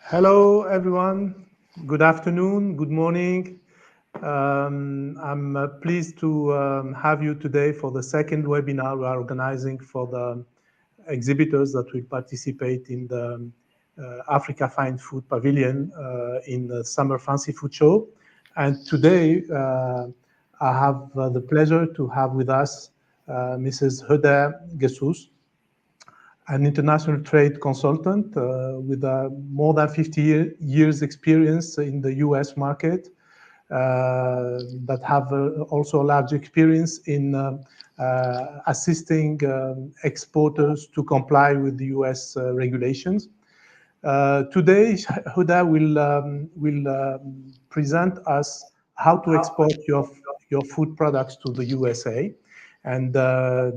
Hello, everyone. Good afternoon, good morning. I'm pleased to have you today for the second webinar we are organizing for the exhibitors that will participate in the Africa Fine Food Pavilion in the Summer Fancy Food Show. And today I have the pleasure to have with us Mrs. Heuda Guessous, an international trade consultant with more than 50 years experience in the US market, that have also a large experience in assisting exporters to comply with the US regulations. Today, Huda will present us how to export your food products to the USA. And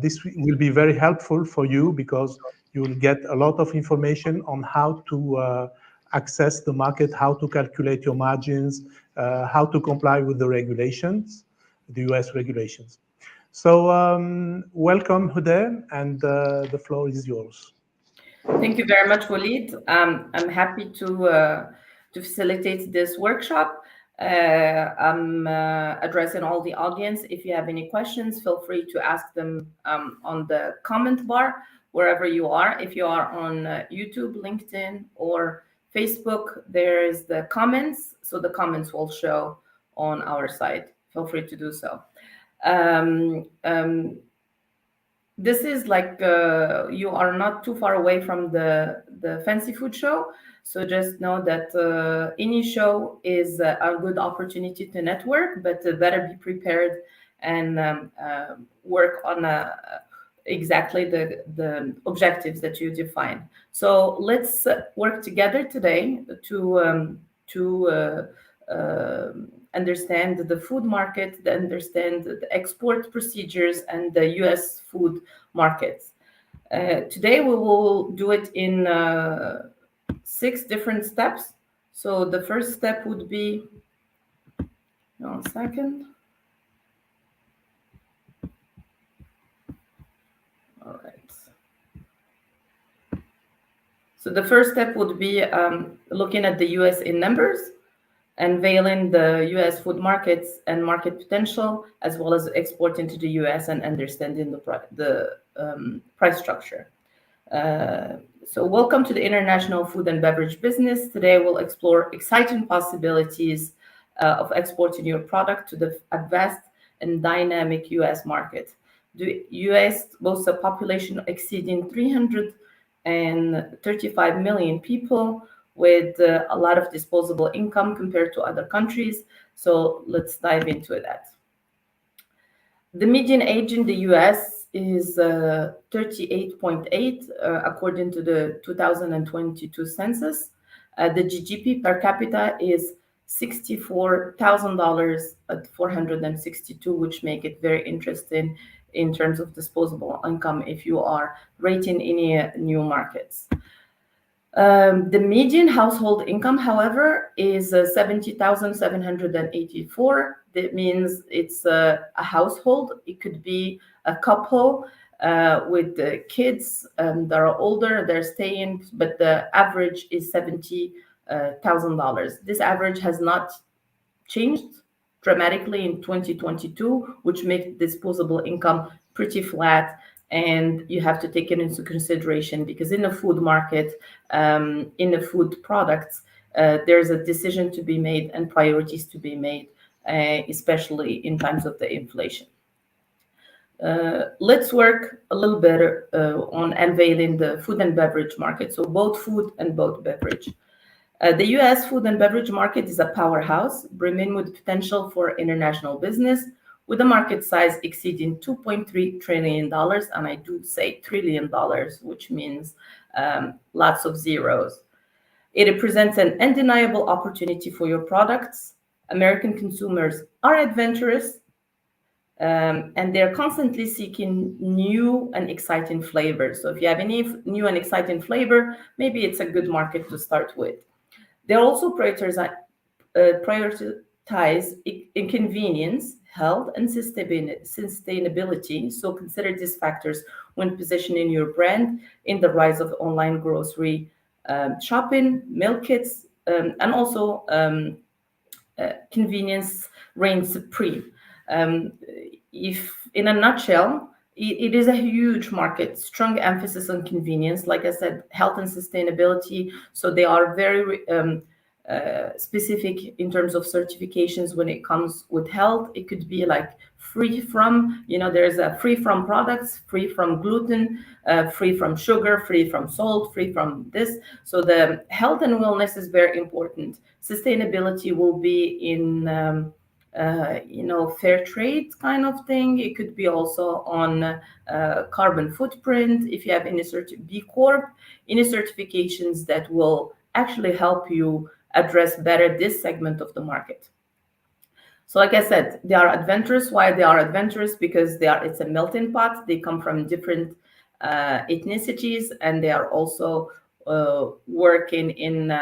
this will be very helpful for you because you will get a lot of information on how to access the market, how to calculate your margins, how to comply with the regulations, the US regulations. So welcome, Huda, and the floor is yours. Thank you very much, Walid. I'm happy to facilitate this workshop. I'm addressing all the audience. If you have any questions, feel free to ask them on the comment bar, wherever you are. If you are on YouTube, LinkedIn, or Facebook, there is the comments. So the comments will show on our site. Feel free to do so. This is like you are not too far away from the fancy food show. So just know that any show is a good opportunity to network, but better be prepared and work on exactly the objectives that you define. So let's work together today to understand the food market, to understand the export procedures and the US food markets. Today we will do it in 6 different steps. So the first step would be, 1 second. All right. So the first step would be looking at the US in numbers, unveiling the US food markets and market potential, as well as exporting to the US and understanding the price structure. So welcome to the International Food and Beverage Business. Today we'll explore exciting possibilities of exporting your product to the vast and dynamic US market. The US boasts a population exceeding 335 million people, with a lot of disposable income compared to other countries. So let's dive into that. The median age in the US is 38.8, according to the 2022 census. The GDP per capita is $64,000 at 462, which make it very interesting in terms of disposable income if you are rating any new markets. The median household income, however, is 70,784. That means it's a household. It could be a couple with the kids that are older, they're staying, but the average is $70,000. This average has not changed dramatically in 2022, which makes disposable income pretty flat. And you have to take it into consideration because in the food market, in the food products, there's a decision to be made and priorities to be made, especially in times of the inflation. Let's work a little bit on unveiling the food and beverage market. So both food and both beverage. The US food and beverage market is a powerhouse, brimming with potential for international business, with a market size exceeding $2.3 trillion, and I do say trillion dollars, which means lots of zeros. It represents an undeniable opportunity for your products. American consumers are adventurous, and they're constantly seeking new and exciting flavors. So if you have any new and exciting flavor, maybe it's a good market to start with. They're also prioritize inconvenience, health, and sustainability. So consider these factors when positioning your brand in the rise of online grocery shopping, meal kits, and also convenience reigns supreme. If in a nutshell, it is a huge market, strong emphasis on convenience. Like I said, health and sustainability. So they are very specific in terms of certifications when it comes with health. It could be like free from, there's a free from products, free from gluten, free from sugar, free from salt, free from this. So the health and wellness is very important. Sustainability will be in fair trade kind of thing. It could be also on carbon footprint. If you have any B Corp, any certifications that will actually help you address better this segment of the market. So like I said, they are adventurous. Why they are adventurous? Because it's a melting pot. They come from different ethnicities, and they are also working in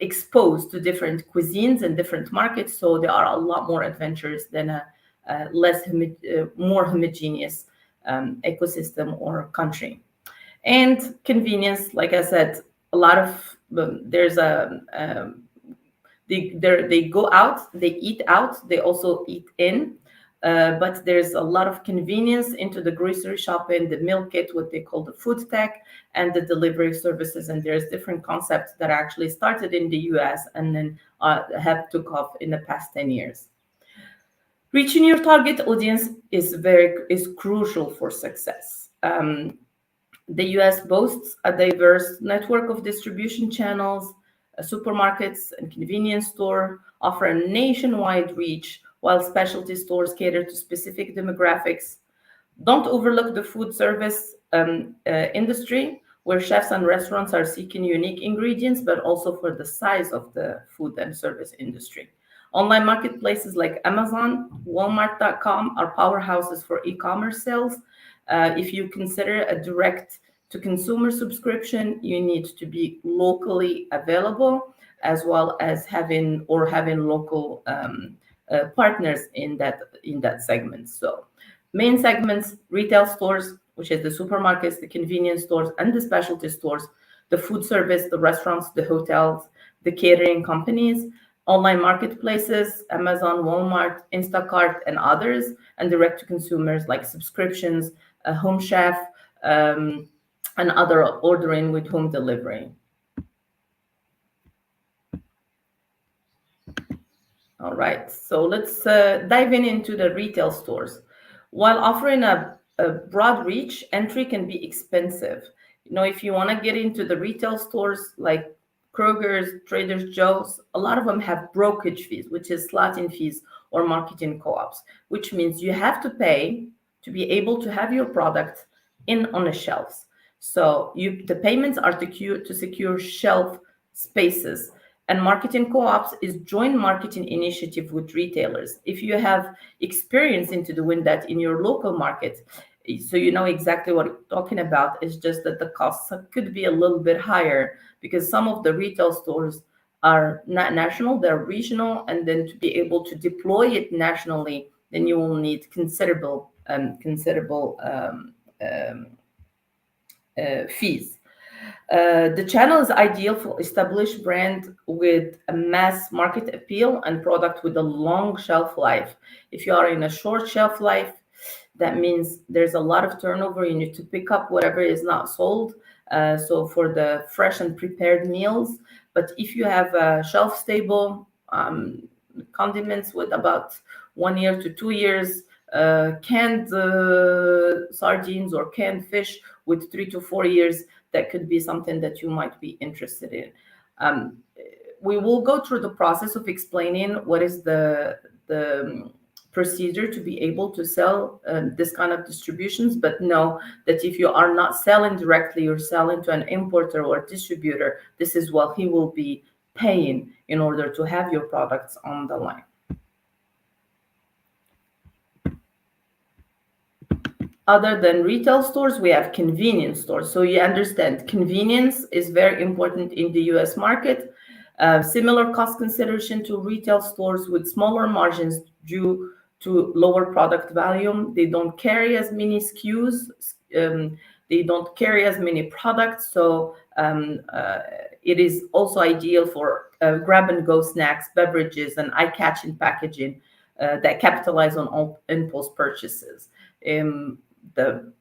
exposed to different cuisines and different markets. So they are a lot more adventurous than a more homogeneous ecosystem or country. And convenience, like I said, a lot of there's a they go out, they eat out, they also eat in. But there's a lot of convenience into the grocery shopping, the meal kit, what they call the food tech, and the delivery services. And there's different concepts that actually started in the US and then have took off in the past 10 years. Reaching your target audience is crucial for success. The US boasts a diverse network of distribution channels. Supermarkets and convenience store offer a nationwide reach, while specialty stores cater to specific demographics. Don't overlook the food service industry, where chefs and restaurants are seeking unique ingredients, but also for the size of the food and service industry. Online marketplaces like Amazon, Walmart.com are powerhouses for e-commerce sales. If you consider a direct-to-consumer subscription, you need to be locally available, as well as having local partners in that segment. So main segments: retail stores, which is the supermarkets, the convenience stores, and the specialty stores; the food service, the restaurants, the hotels, the catering companies; online marketplaces, Amazon, Walmart, Instacart, and others; and direct to consumers like subscriptions, Home Chef, and other ordering with home delivery. All right, so let's dive into the retail stores. While offering a broad reach, entry can be expensive. If you want to get into the retail stores like Kroger's, Trader Joe's, a lot of them have brokerage fees, which is slotting fees or marketing co-ops, which means you have to pay to be able to have your product on the shelves. So the payments are to secure shelf spaces. And marketing co-ops is joint marketing initiative with retailers. If you have experience into doing that in your local market, so you know exactly what I'm talking about. It's just that the costs could be a little bit higher because some of the retail stores are not national, they're regional, and then to be able to deploy it nationally, then you will need considerable fees. The channel is ideal for established brand with a mass market appeal and product with a long shelf life. If you are in a short shelf life, that means there's a lot of turnover. You need to pick up whatever is not sold. So for the fresh and prepared meals. But if you have shelf stable condiments with about 1 year to 2 years, canned sardines or canned fish with 3 to 4 years, that could be something that you might be interested in. We will go through the process of explaining what is the procedure to be able to sell this kind of distributions, but know that if you are not selling directly, you're selling to an importer or distributor, this is what he will be paying in order to have your products on the line. Other than retail stores, we have convenience stores. So you understand, convenience is very important in the US market. Similar cost consideration to retail stores with smaller margins due to lower product volume. They don't carry as many SKUs. They don't carry as many products. So It is also ideal for grab-and-go snacks, beverages, and eye-catching packaging that capitalize on all impulse purchases. The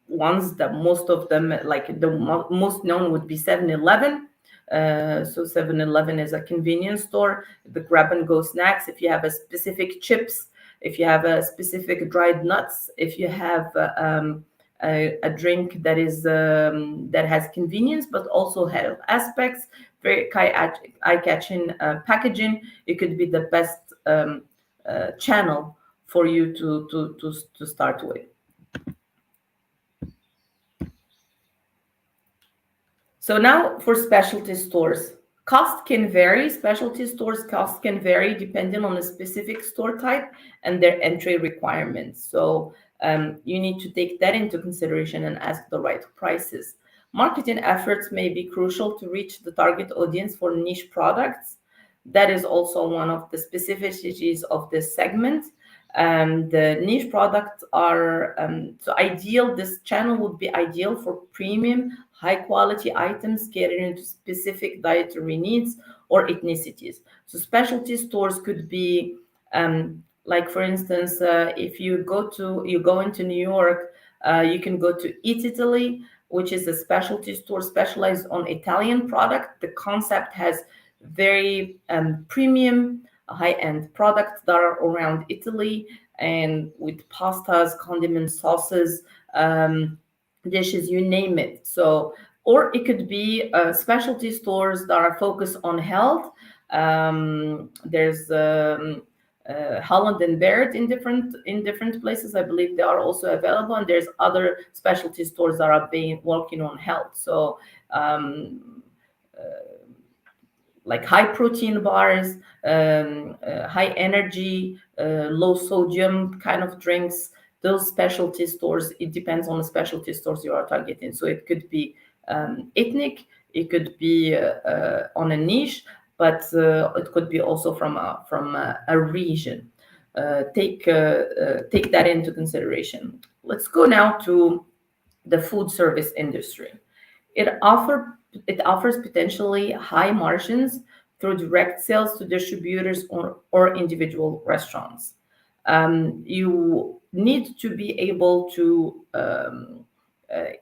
ones that most of them, like the most known, would be 7-Eleven. So 7-Eleven is a convenience store. The grab-and-go snacks, if you have a specific chips, if you have a specific dried nuts, if you have a drink that is that has convenience but also health aspects, very eye-catching packaging, it could be the best channel for you to start with. So now for specialty stores. Cost can vary. Specialty stores cost can vary depending on the specific store type and their entry requirements. So you need to take that into consideration and ask the right prices. Marketing efforts may be crucial to reach the target audience for niche products. That is also one of the specificities of this segment. The niche products are so ideal. This channel would be ideal for premium, high quality items catering to specific dietary needs or ethnicities. So specialty stores could be like, for instance, if you go into New York, you can go to Eat Italy, which is a specialty store specialized on Italian product. The concept has very premium, high-end products that are around Italy, and with pastas, condiments, sauces, dishes, you name it. So, or it could be specialty stores that are focused on health. There's Holland and Barrett in different places. I believe they are also available, and there's other specialty stores that are working on health. So like high protein bars, high energy, low sodium kind of drinks. Those specialty stores, it depends on the specialty stores you are targeting. So it could be ethnic, it could be on a niche, but it could be also from a region. Take that into consideration. Let's go now to the food service industry. It offers potentially high margins through direct sales to distributors or individual restaurants. You need to be able to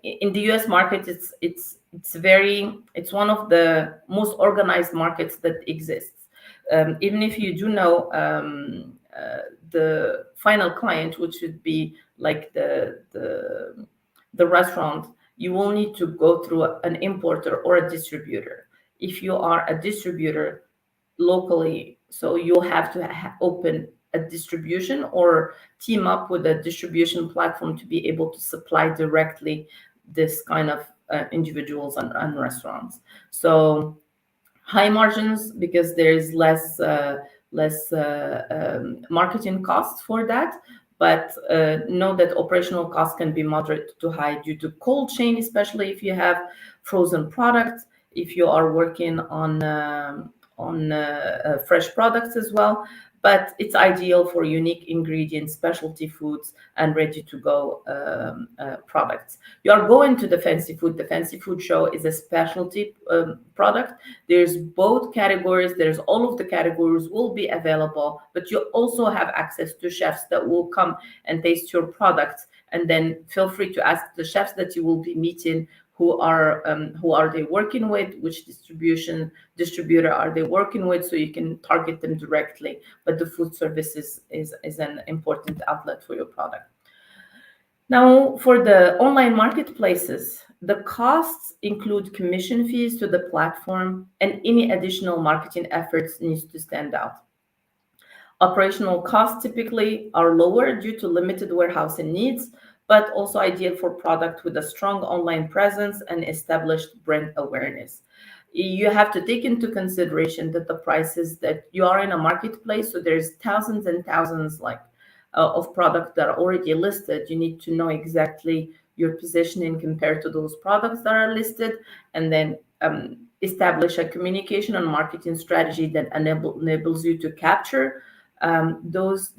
in the U.S. market, it's one of the most organized markets that exists. Even if you do know the final client, which would be like the restaurant, you will need to go through an importer or a distributor. If you are a distributor locally, so you'll have to open a distribution or team up with a distribution platform to be able to supply directly this kind of individuals and restaurants. So high margins because there's less marketing costs for that. But know that operational costs can be moderate to high due to cold chain, especially if you have frozen products, if you are working on fresh products as well. But it's ideal for unique ingredients, specialty foods, and ready-to-go products. You are going to the Fancy Food. The Fancy Food Show is a specialty product. There's both categories. There's all of the categories will be available, but you also have access to chefs that will come and taste your products. And then feel free to ask the chefs that you will be meeting who are they working with, which distributor are they working with, so you can target them directly. But the food service is an important outlet for your product. Now, for the online marketplaces, the costs include commission fees to the platform, and any additional marketing efforts needs to stand out. Operational costs typically are lower due to limited warehousing needs, but also ideal for product with a strong online presence and established brand awareness. You have to take into consideration that the prices that you are in a marketplace, so there's thousands and thousands of products that are already listed. You need to know exactly your positioning compared to those products that are listed, and then establish a communication and marketing strategy that enables you to capture those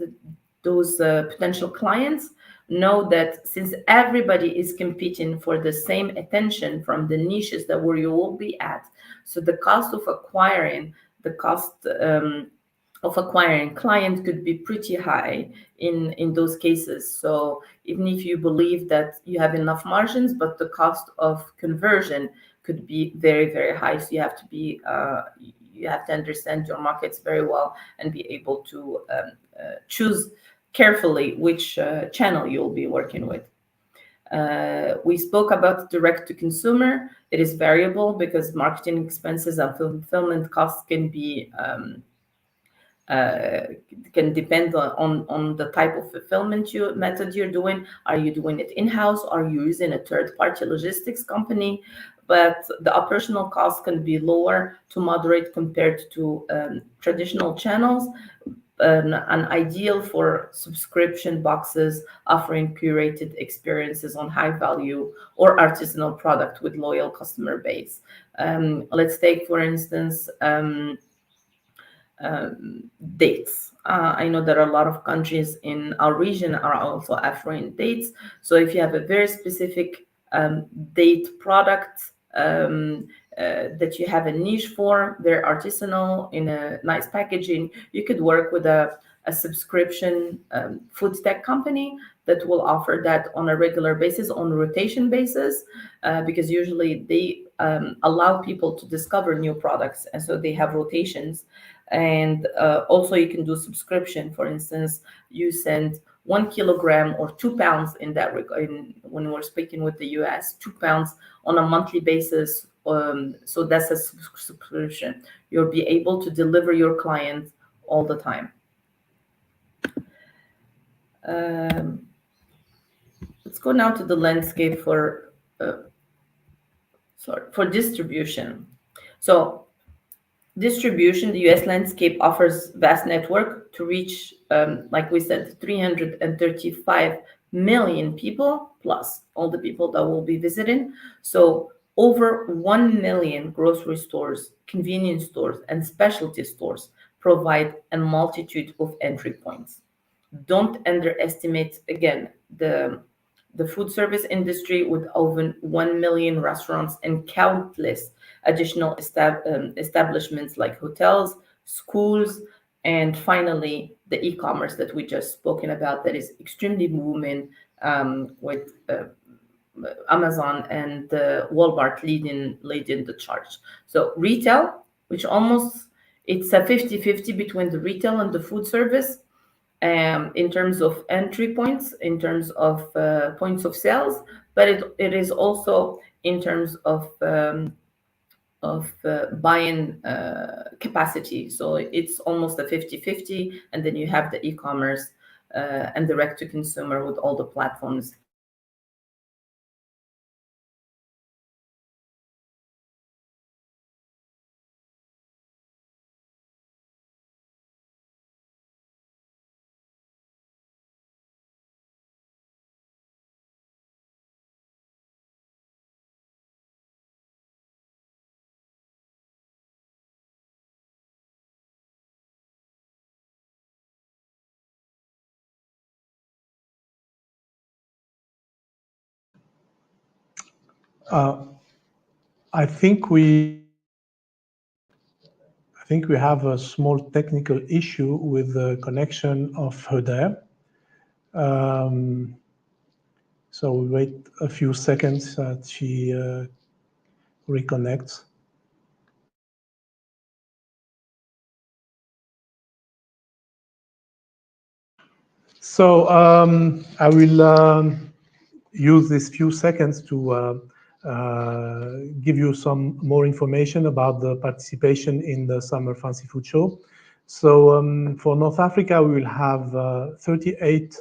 potential clients. know that since everybody is competing for the same attention from the niches that where you will be at, so the cost of acquiring, the cost of acquiring clients could be pretty high in those cases. So even if you believe that you have enough margins, but the cost of conversion could be very, very high. So you have to understand your markets very well and be able to choose carefully which channel you'll be working with. We spoke about direct to consumer. It is variable because marketing expenses and fulfillment costs can depend on the type of fulfillment method you're doing. Are you doing it in-house? Are you using a third-party logistics company? But the operational costs can be lower to moderate compared to traditional channels. And ideal for subscription boxes offering curated experiences on high value or artisanal product with loyal customer base. Let's take, for instance, dates. I know that a lot of countries in our region are also offering dates. So if you have a very specific date product that you have a niche for, they're artisanal in a nice packaging, you could work with a subscription food tech company that will offer that on a regular basis, on a rotation basis, because usually they allow people to discover new products, and so they have rotations. And also you can do subscription. For instance, you send 1 kilogram or 2 pounds in that when we're speaking with the US, 2 pounds on a monthly basis. So that's a subscription. You'll be able to deliver your client all the time. Let's go now to the landscape for distribution. So distribution, the US landscape offers vast network to reach, like we said, 335 million people, plus all the people that will be visiting. So over 1 million grocery stores, convenience stores, and specialty stores provide a multitude of entry points. Don't underestimate, again, the food service industry with over 1 million restaurants and countless additional establishments like hotels, schools, and finally the e-commerce that we just spoken about that is extremely booming, with Amazon and Walmart leading the charge. So retail, which it's a 50-50 between the retail and the food service, in terms of entry points, in terms of points of sales, but it is also in terms of buying capacity. So it's almost a 50-50, and then you have the e-commerce and direct to consumer with all the platforms. I think we have a small technical issue with the connection of Heuda. So we wait a few seconds that she reconnects. So I will use these few seconds to give you some more information about the participation in the Summer Fancy Food Show. So for North Africa, we will have 38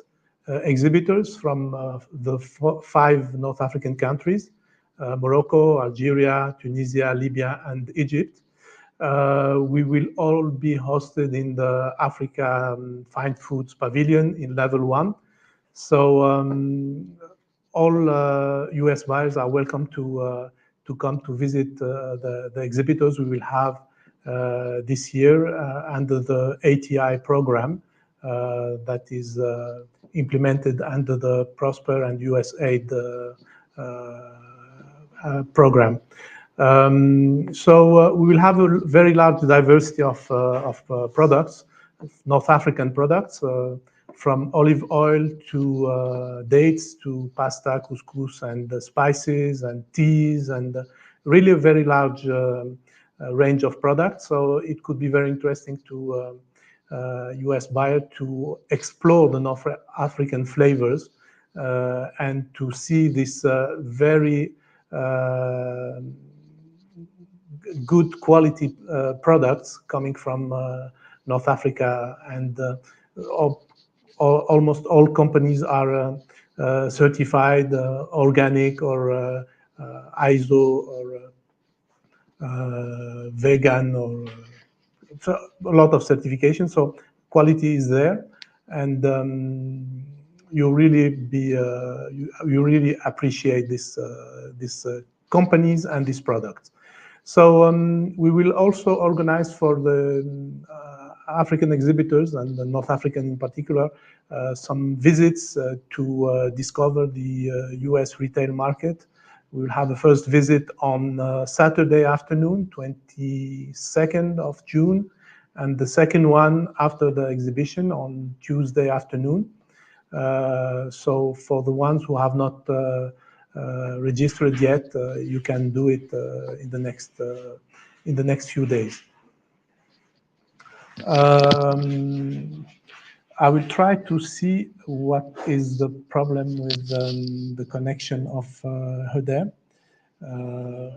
exhibitors from the 5 North African countries, Morocco, Algeria, Tunisia, Libya, and Egypt. We will all be hosted in the Africa Fine Foods Pavilion in level 1. So all US buyers are welcome to come to visit the exhibitors we will have this year under the ATI program that is implemented under the Prosper and USAID program. So we will have a very large diversity of products, North African products, from olive oil to dates to pasta, couscous, and spices and teas, and really a very large range of products. So it could be very interesting to US buyer to explore the North African flavors and to see this very good quality products coming from North Africa, and almost all companies are certified organic or ISO or vegan, or so a lot of certification. So quality is there, and you really you really appreciate this companies and these products. So we will also organize for the African exhibitors, and the North African in particular, some visits to discover the US retail market. We will have a first visit on Saturday afternoon, 22nd of June, and the second one after the exhibition on Tuesday afternoon. So for the ones who have not registered yet, you can do it in the next few days. I will try to see what is the problem with the connection of Heuda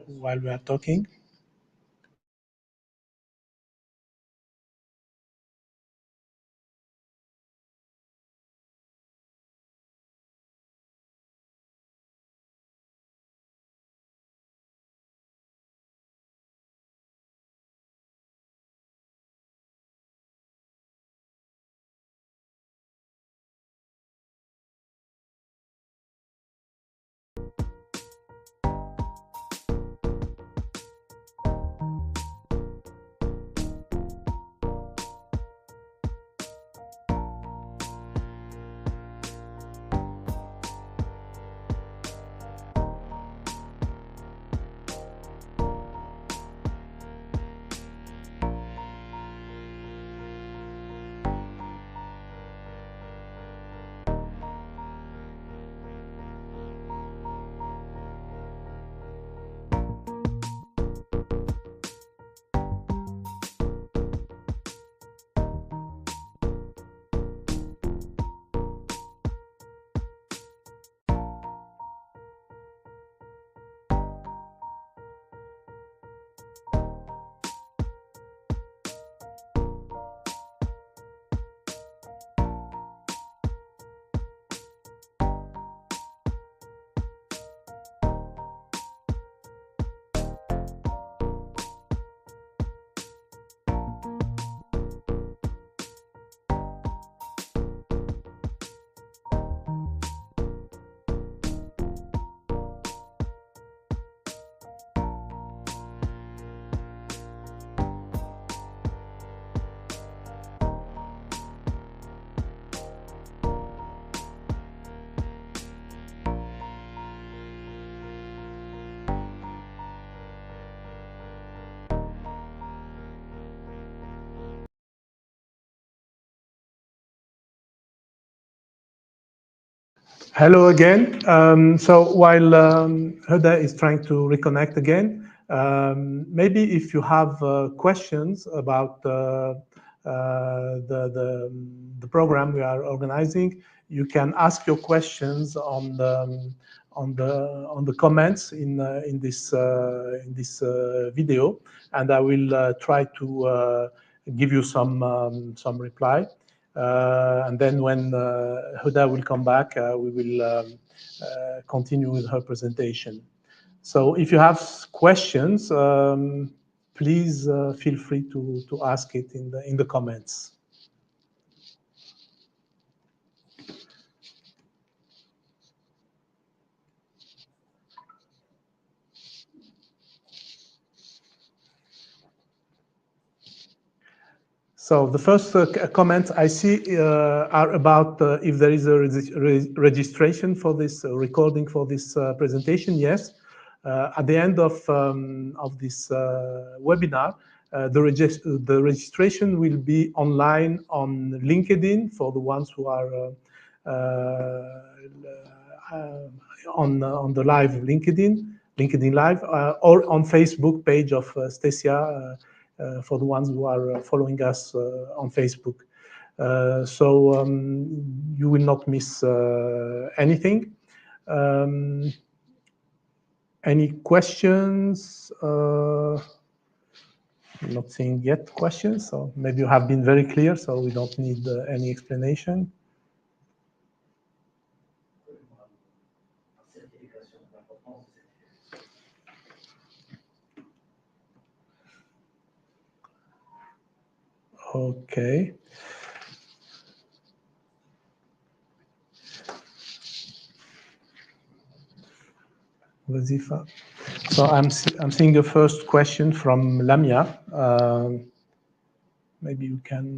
while we are talking. Hello again. So while Heuda is trying to reconnect again, maybe if you have questions about the program we are organizing, you can ask your questions on the comments in this video, and I will try to give you some reply. And then when Heuda will come back, we will continue with her presentation. So if you have questions, please feel free to ask it in the comments. So the first comments I see are about if there is a registration for this recording for this presentation. Yes, at the end of this webinar, the registration will be online on LinkedIn for the ones who are on the live LinkedIn Live, or on Facebook page of Stacia. For the ones who are following us on Facebook. So you will not miss anything. Any questions? I'm not seeing yet questions, so maybe you have been very clear, so we don't need any explanation. Okay. Wazifa. So I'm seeing a first question from Lamia. Maybe you can.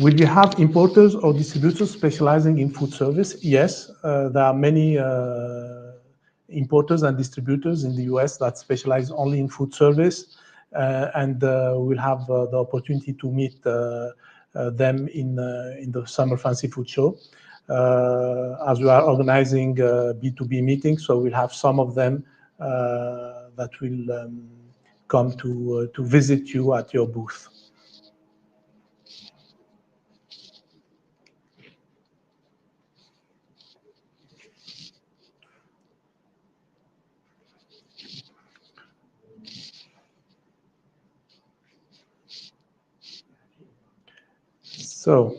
Will you have importers or distributors specializing in food service? Yes, there are many importers and distributors in the US that specialize only in food service, and we'll have the opportunity to meet them in the Summer Fancy Food Show. As we are organizing B2B meetings, so we'll have some of them that will come to visit you at your booth. So,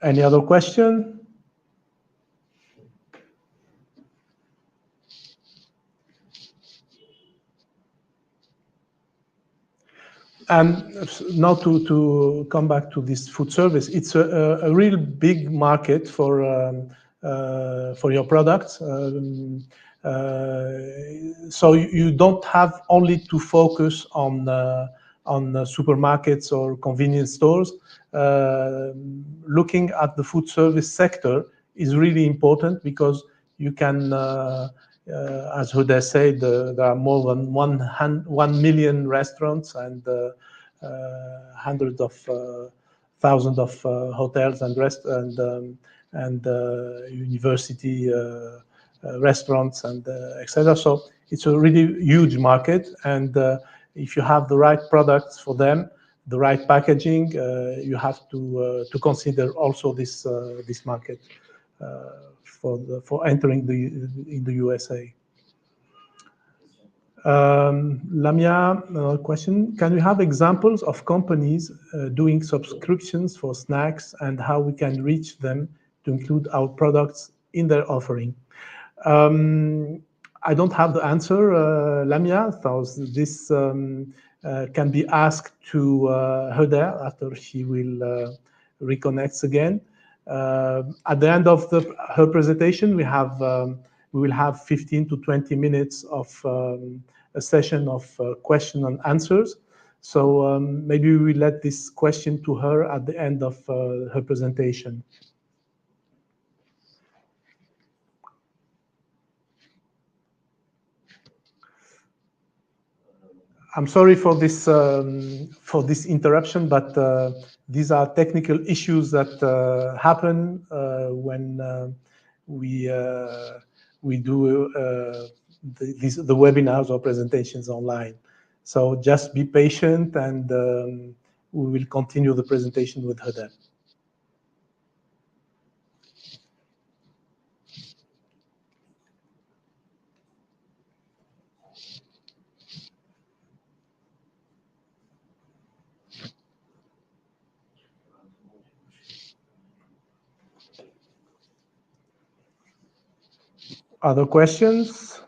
any other question? And now to come back to this food service, it's a real big market for your products. So you don't have only to focus on supermarkets or convenience stores. Looking at the food service sector is really important because you can, as Heuda said, there are more than 1 million restaurants and hundreds of thousands of hotels and university restaurants and etc. So it's a really huge market, and if you have the right products for them, the right packaging, you have to consider also this market for entering in the USA. Lamia, question: can we have examples of companies doing subscriptions for snacks and how we can reach them to include our products in their offering? I don't have the answer, Lamia. So this can be asked to Heuda after she will reconnect again. At the end of her presentation, we will have 15 to 20 minutes of a session of question and answers. So maybe we will let this question to her at the end of her presentation. I'm sorry for this interruption, but these are technical issues that happen when we do the webinars or presentations online. So just be patient, and we will continue the presentation with Heuda. Other questions?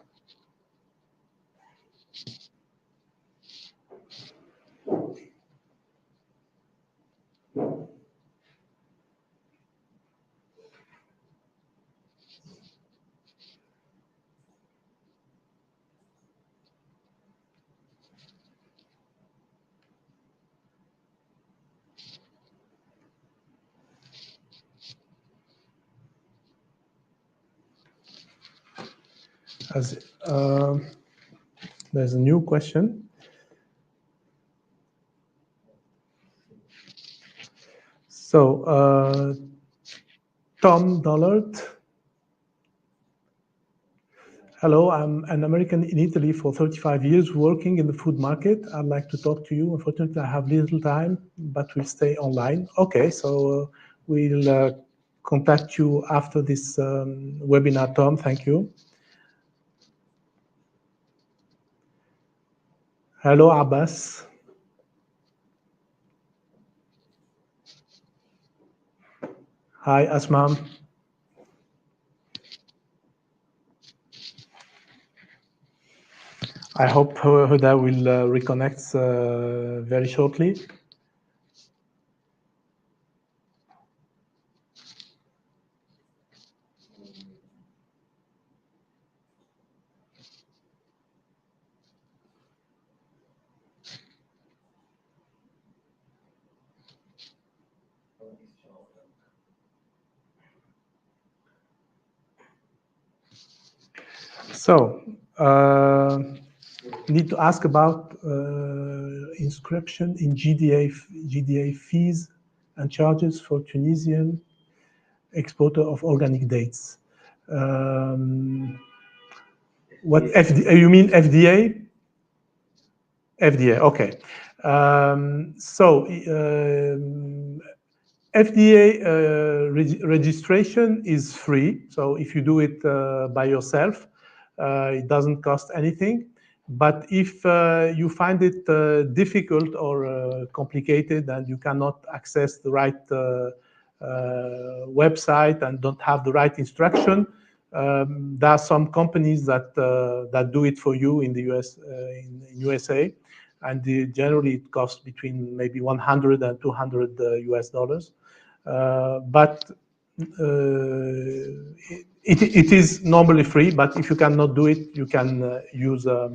There's a new question. So, Tom Dollard. Hello, I'm an American in Italy for 35 years working in the food market. I'd like to talk to you. Unfortunately, I have little time, but we'll stay online. Okay, so we'll contact you after this webinar, Tom. Thank you. Hello, Abbas. Hi, Asmam. I hope Heuda will reconnect very shortly. So, need to ask about inscription in GDA fees and charges for Tunisian exporter of organic dates. What you mean FDA? FDA, okay. FDA registration is free. So if you do it by yourself, it doesn't cost anything. But if you find it difficult or complicated and you cannot access the right website and don't have the right instruction, there are some companies that do it for you in the in USA, and generally it costs between maybe 100 and 200 US dollars. But it is normally free, but if you cannot do it, you can use a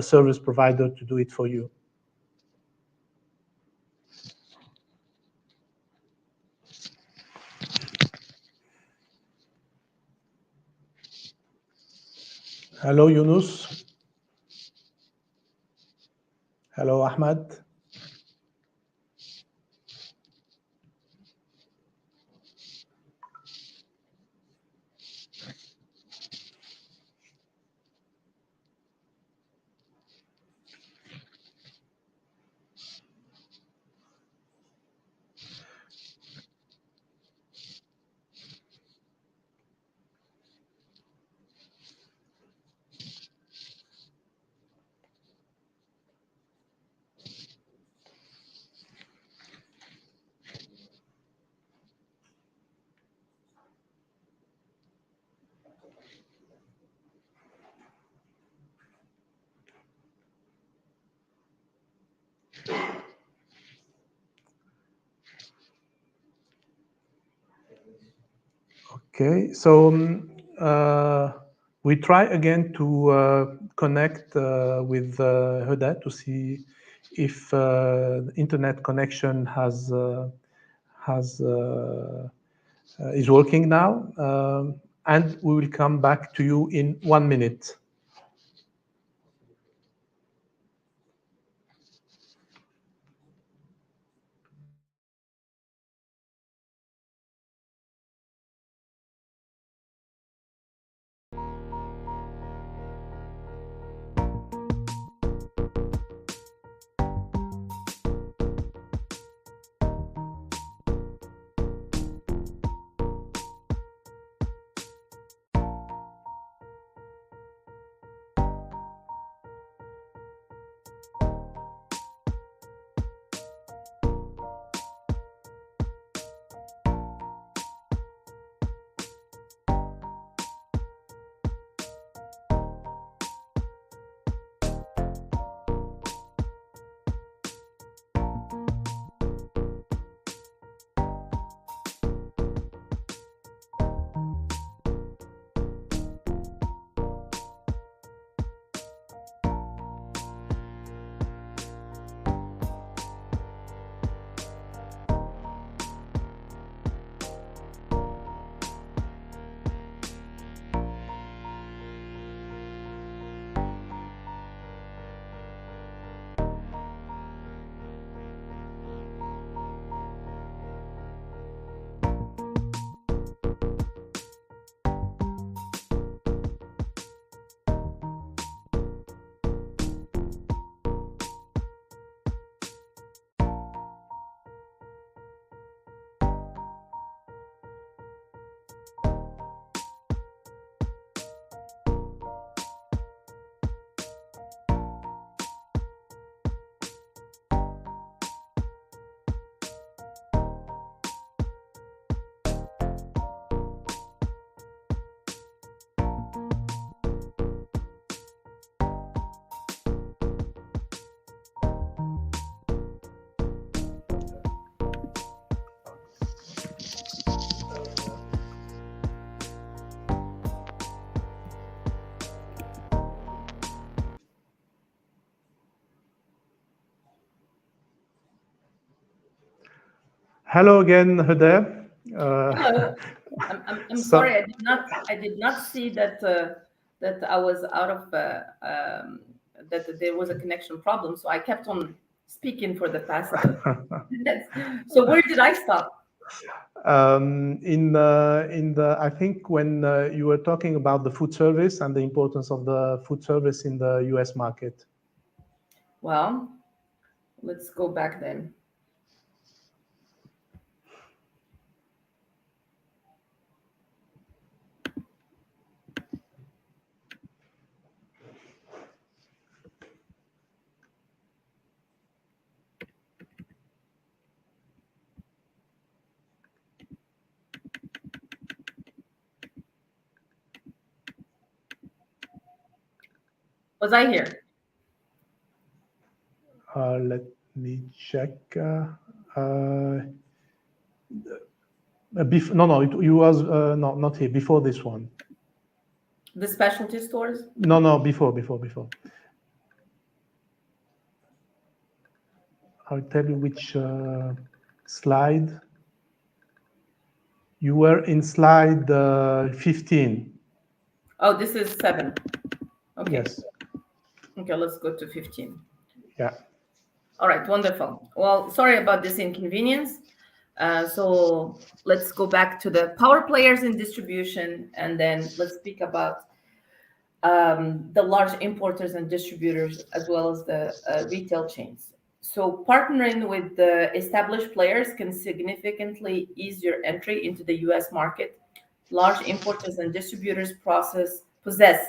service provider to do it for you. Hello, Yunus. Hello, Ahmad. Okay, so we try again to connect with Heuda to see if the internet connection is working now, and we will come back to you in 1 minute. Hello again, Heuda. Hello. I'm So, sorry. I did not see that that I was out of that there was a connection problem. So I kept on speaking for the past minutes. So where did I stop? I think when you were talking about the food service and the importance of the food service in the US market. Well, let's go back then. Was I here? Let me check. No, no, you was no, not here. Before this one. The specialty stores? No, no, before. I'll tell you which slide. You were in slide 15. Oh, this is 7. Okay. Yes. Okay, let's go to 15. Yeah. All right, wonderful. Well, sorry about this inconvenience. So let's go back to the power players in distribution, and then let's speak about the large importers and distributors, as well as the retail chains. So partnering with the established players can significantly ease your entry into the US market. Large importers and distributors possess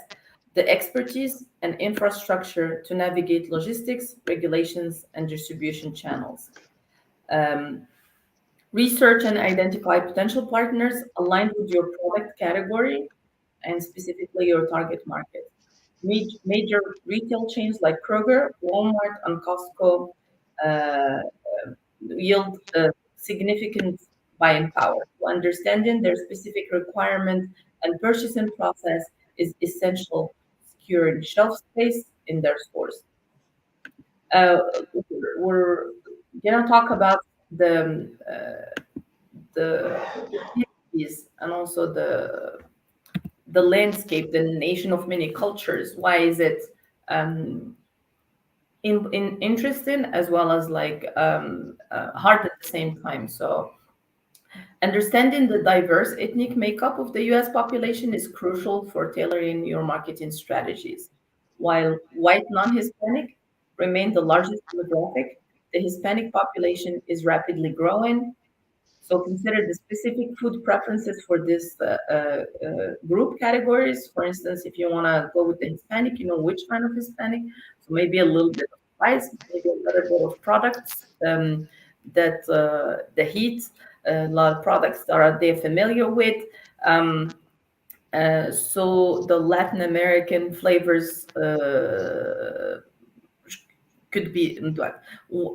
the expertise and infrastructure to navigate logistics, regulations, and distribution channels. Um, Research and identify potential partners aligned with your product category and specifically your target market. Major retail chains like Kroger, Walmart, and Costco uh, yield significant buying power. Understanding their specific requirements and purchasing process is essential, securing shelf space in their stores. Uh, we're gonna talk about the activities and also the landscape, the nation of many cultures. Why is it um, in interesting as well as like hard at the same time? So understanding the diverse ethnic makeup of the US population is crucial for tailoring your marketing strategies. While white non Hispanic remain the largest demographic, the Hispanic population is rapidly growing. So consider the specific food preferences for this group categories. For instance, if you want to go with the Hispanic, you know which kind of Hispanic. So maybe a little bit of spice, maybe a little bit of products that the heat, a lot of products that are they familiar with. Um, so the Latin American flavors could be like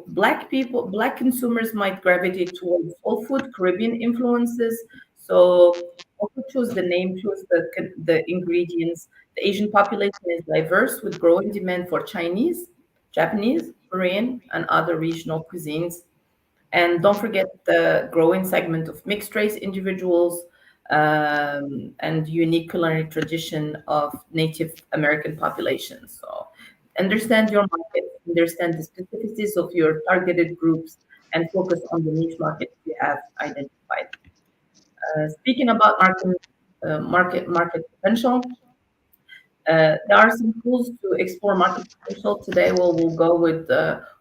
black people, black consumers might gravitate towards soul food, Caribbean influences. So also choose the name, choose the ingredients. The Asian population is diverse with growing demand for Chinese, Japanese, Korean, and other regional cuisines. And don't forget the growing segment of mixed race individuals and unique culinary tradition of Native American populations. So understand your market, understand the specificities of your targeted groups, and focus on the niche markets you have identified. Speaking about market potential, there are some tools to explore market potential. Today, we'll go with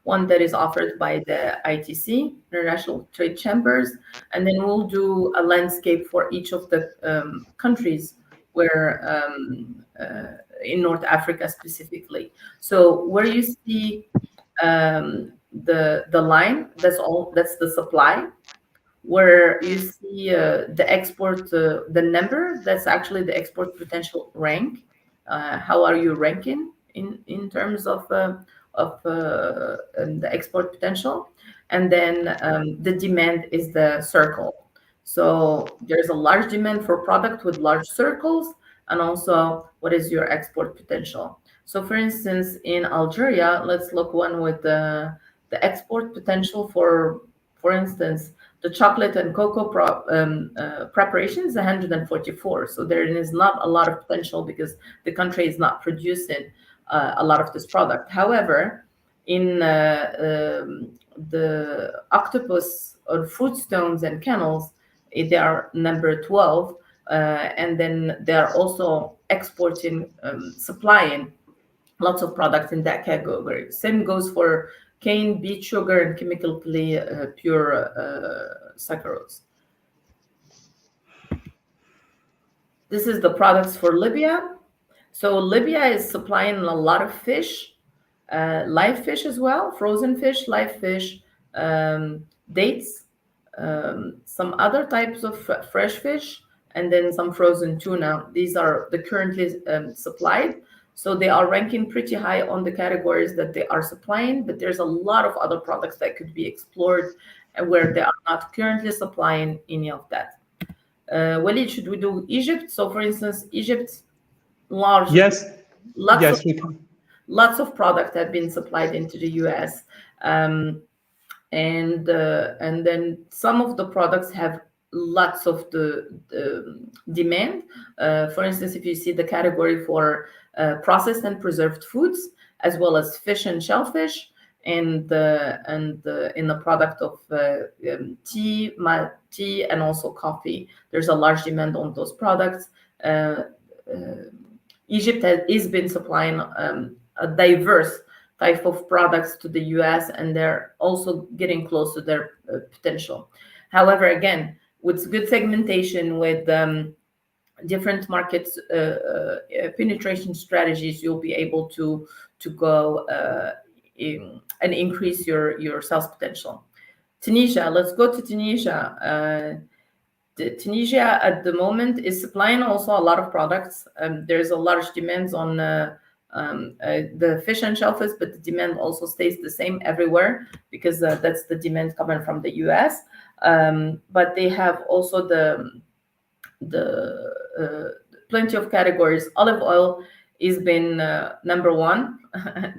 one that is offered by the ITC, International Trade Chambers, and then we'll do a landscape for each of the countries where in North Africa specifically. So where you see the line, that's all. That's the supply where you see the export, the number, that's actually the export potential rank. How are you ranking in terms of the export potential? And then the demand is the circle. So there's a large demand for product with large circles, and also what is your export potential? So for instance, in Algeria, let's look one with the export potential for instance, The chocolate and cocoa preparation is 144. So there is not a lot of potential because the country is not producing a lot of this product. However, in the octopus or fruit stones and kennels, they are number 12. And then they are also exporting, supplying lots of products in that category. Same goes for cane, beet sugar, and chemically pure saccharose. This is the products for Libya. So Libya is supplying a lot of fish, live fish as well, frozen fish, live fish, dates, some other types of fresh fish, and then some frozen tuna. These are the currently supplied. So they are ranking pretty high on the categories that they are supplying, but there's a lot of other products that could be explored and where they are not currently supplying any of that. Walid, should we do Egypt? So for instance, Egypt, large, Yes, lots of yes, we can. product have been supplied into the US. And then some of the products have lots of the demand. For instance, if you see the category for processed and preserved foods, as well as fish and shellfish, and in the product of tea and also coffee, there's a large demand on those products. Egypt has been supplying a diverse type of products to the US, and they're also getting close to their potential. However, again, with good segmentation, with different markets penetration strategies, you'll be able to go and increase your sales potential. Tunisia, let's go to Tunisia. Tunisia at the moment is supplying also a lot of products. There's a large demand on the fish and shellfish, but the demand also stays the same everywhere because that's the demand coming from the US. But they have also the plenty of categories. Olive oil is been number one,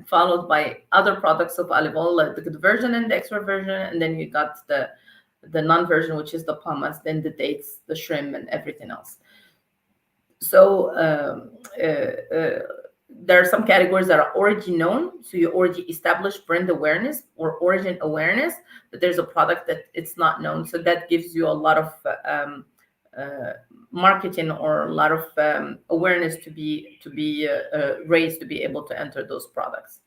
followed by other products of olive oil, like the good version and the extra version, and then you got the non-version, which is the hummus, then the dates, the shrimp, and everything else. So there are some categories that are already known, so you already established brand awareness or origin awareness, but there's a product that it's not known, so that gives you a lot of marketing or a lot of awareness to be raised to be able to enter those products.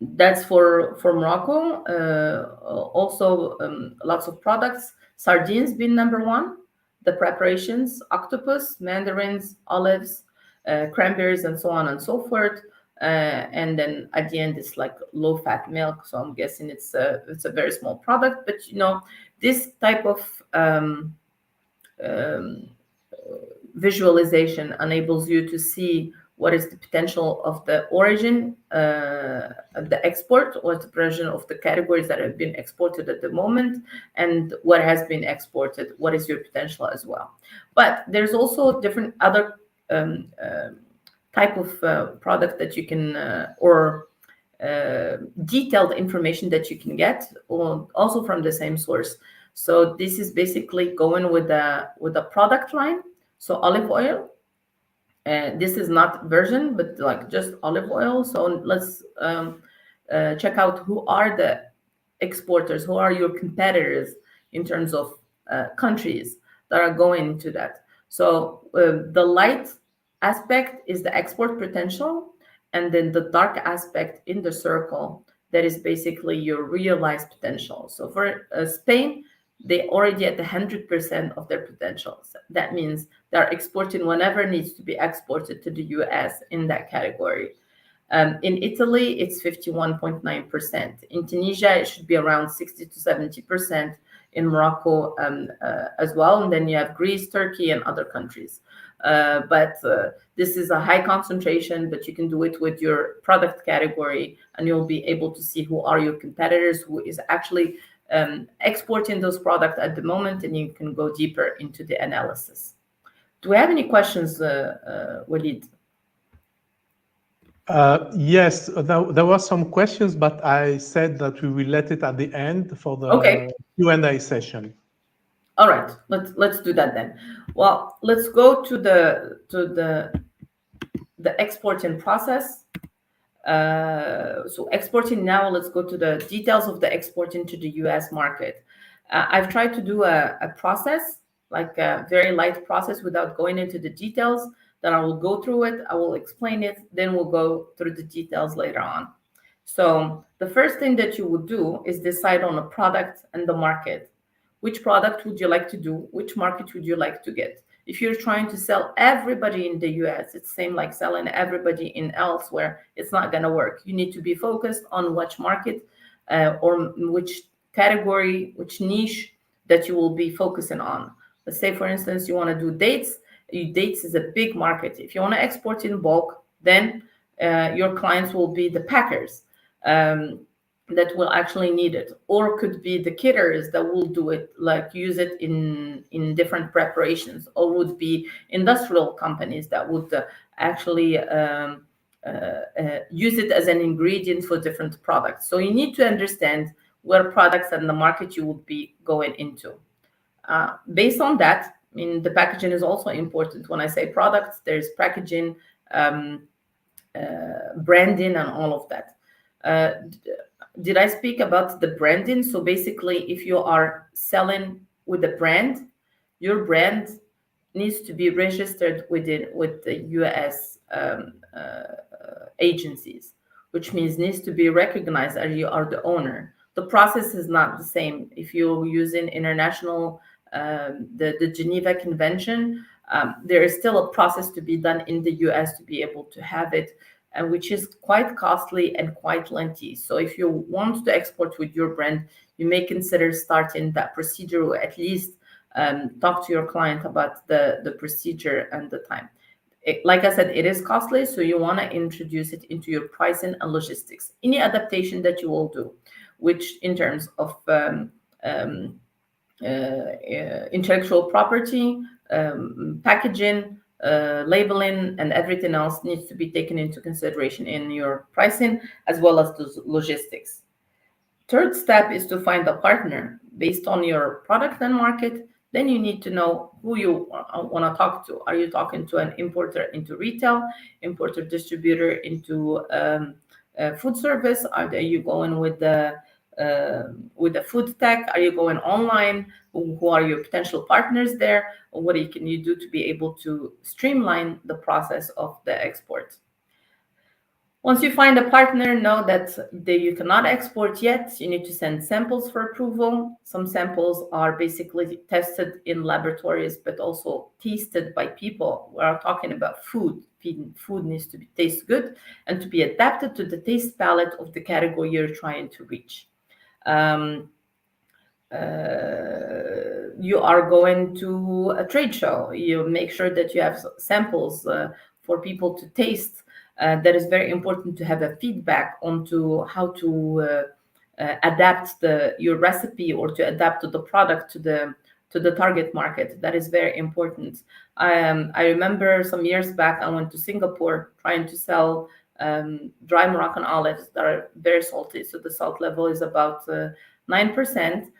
That's for Morocco. Also, lots of products. Sardines being number one. The preparations: octopus, mandarins, olives, cranberries, and so on and so forth. And then at the end, it's like low-fat milk. So I'm guessing it's a very small product. But this type of visualization enables you to see what is the potential of the origin of the export, or the version of the categories that have been exported at the moment, and what has been exported, what is your potential as well. But there's also different other type of product that you can or detailed information that you can get also from the same source. So this is basically going with a product line. So olive oil. This is not version, but like just olive oil. So let's check out who are the exporters, who are your competitors in terms of countries that are going into that. So the light aspect is the export potential, and then the dark aspect in the circle, that is basically your realized potential. So for Spain, they already at 100% of their potentials. That means they're exporting whenever needs to be exported to the US in that category. In Italy, it's 51.9%. In Tunisia, it should be around 60 to 70%. In Morocco as well. And then you have Greece, Turkey, and other countries. But this is a high concentration, but you can do it with your product category, and you'll be able to see who are your competitors, who is actually exporting those products at the moment, and you can go deeper into the analysis. Do we have any questions, Walid? Yes, there were some questions, but I said that we will let it at the end for Okay. the Q&A session. All right. Let's do that then. Well, let's go to the exporting process. So exporting now, let's go to the details of the exporting to the US market. I've tried to do a process, like a very light process without going into the details. Then I will go through it, I will explain it, then we'll go through the details later on. So the first thing that you would do is decide on a product and the market. Which product would you like to do? Which market would you like to get? If you're trying to sell everybody in the US, it's same like selling everybody in elsewhere. It's not going to work. You need to be focused on which market or which category, which niche that you will be focusing on. Let's say, for instance, you want to do dates. Dates is a big market. If you want to export in bulk, then your clients will be the packers. That will actually need it, or could be the caterers that will do it, like use it in different preparations, or would be industrial companies that would actually use it as an ingredient for different products. So you need to understand where products and the market you would be going into. Based on that, I mean, the packaging is also important. When I say products, there's packaging, branding, and all of that. Did I speak about the branding? So basically, if you are selling with a brand, your brand needs to be registered with the US agencies, which means needs to be recognized as you are the owner. The process is not the same if you're using international, the Geneva Convention. There is still a process to be done in the US to be able to have it, and which is quite costly and quite lengthy. So if you want to export with your brand, you may consider starting that procedure, or at least talk to your client about the procedure and the time. Like I said, it is costly, so you want to introduce it into your pricing and logistics. Any adaptation that you will do, which in terms of intellectual property, packaging, labeling, and everything else needs to be taken into consideration in your pricing, as well as the logistics. Third step is to find a partner based on your product and market. Then you need to know who you want to talk to. Are you talking to an importer into retail, importer distributor into food service? Are you going with the food tech? Are you going online? Who are your potential partners there? What can you do to be able to streamline the process of the export? Once you find a partner, know that you cannot export yet. You need to send samples for approval. Some samples are basically tested in laboratories, but also tasted by people. We are talking about food. Food needs to taste good and to be adapted to the taste palette of the category you're trying to reach. You are going to a trade show. You make sure that you have samples for people to taste. That is very important to have a feedback onto how to adapt your recipe, or to adapt the product to the target market. That is very important. I remember some years back, I went to Singapore trying to sell dry Moroccan olives that are very salty. So the salt level is about 9%.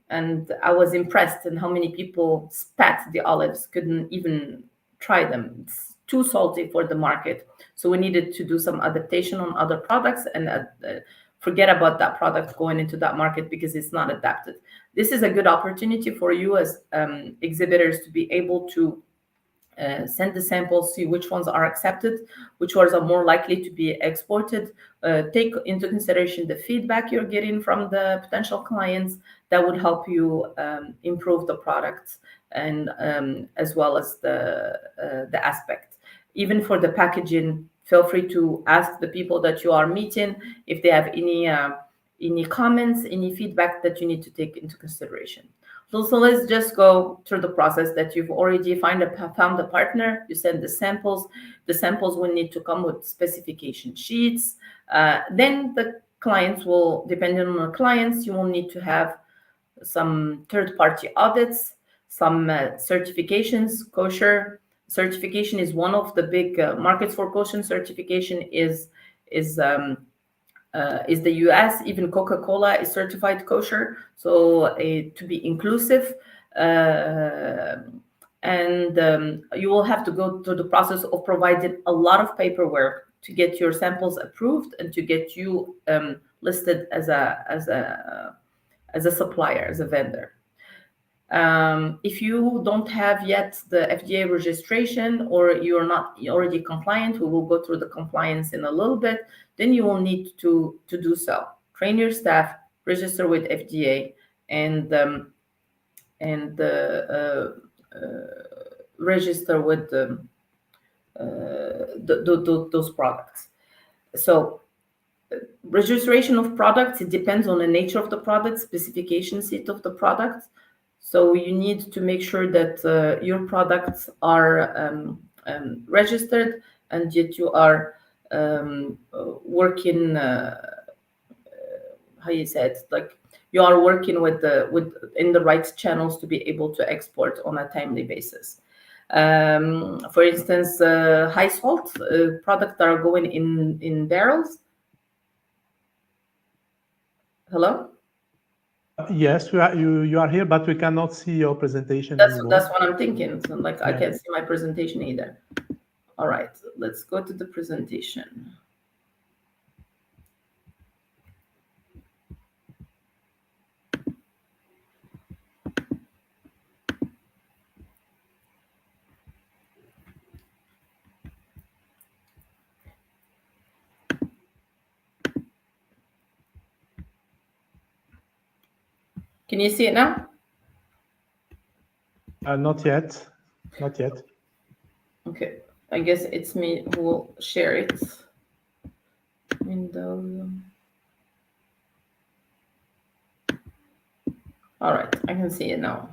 And I was impressed in how many people spat the olives, couldn't even try them. It's too salty for the market. So we needed to do some adaptation on other products, and forget about that product going into that market because it's not adapted. This is a good opportunity for you as exhibitors to be able to send the samples, see which ones are accepted, which ones are more likely to be exported, take into consideration the feedback you're getting from the potential clients. That would help you improve the products, and as well as the aspect. Even for the packaging, feel free to ask the people that you are meeting if they have any comments, any feedback that you need to take into consideration. So let's just go through the process that you've already found a partner. You send the samples. The samples will need to come with specification sheets. Then the clients will, depending on the clients, you will need to have some third-party audits, some certifications, kosher, certification is one of the big markets for kosher. Certification is the U.S. Even Coca-Cola is certified kosher. So to be inclusive, and you will have to go through the process of providing a lot of paperwork to get your samples approved and to get you listed as a supplier, as a vendor. If you don't have yet the FDA registration, or you're not already compliant, we will go through the compliance in a little bit. Then you will need to do so. Train your staff, register with FDA, and register with those products. So registration of products, it depends on the nature of the product, specification sheet of the product. So you need to make sure that your products are registered, and yet you are working, how you said, like you are working with in the right channels to be able to export on a timely basis. For instance, high salt products that are going in barrels. Hello? Yes, you are here, but we cannot see your presentation That's anymore. what I'm thinking. So like I Yeah. can't see my presentation either. All right, let's go to the presentation. Can you see it now? Not yet. Not yet. Okay, I guess it's me who will share it. Window. All right, I can see it now.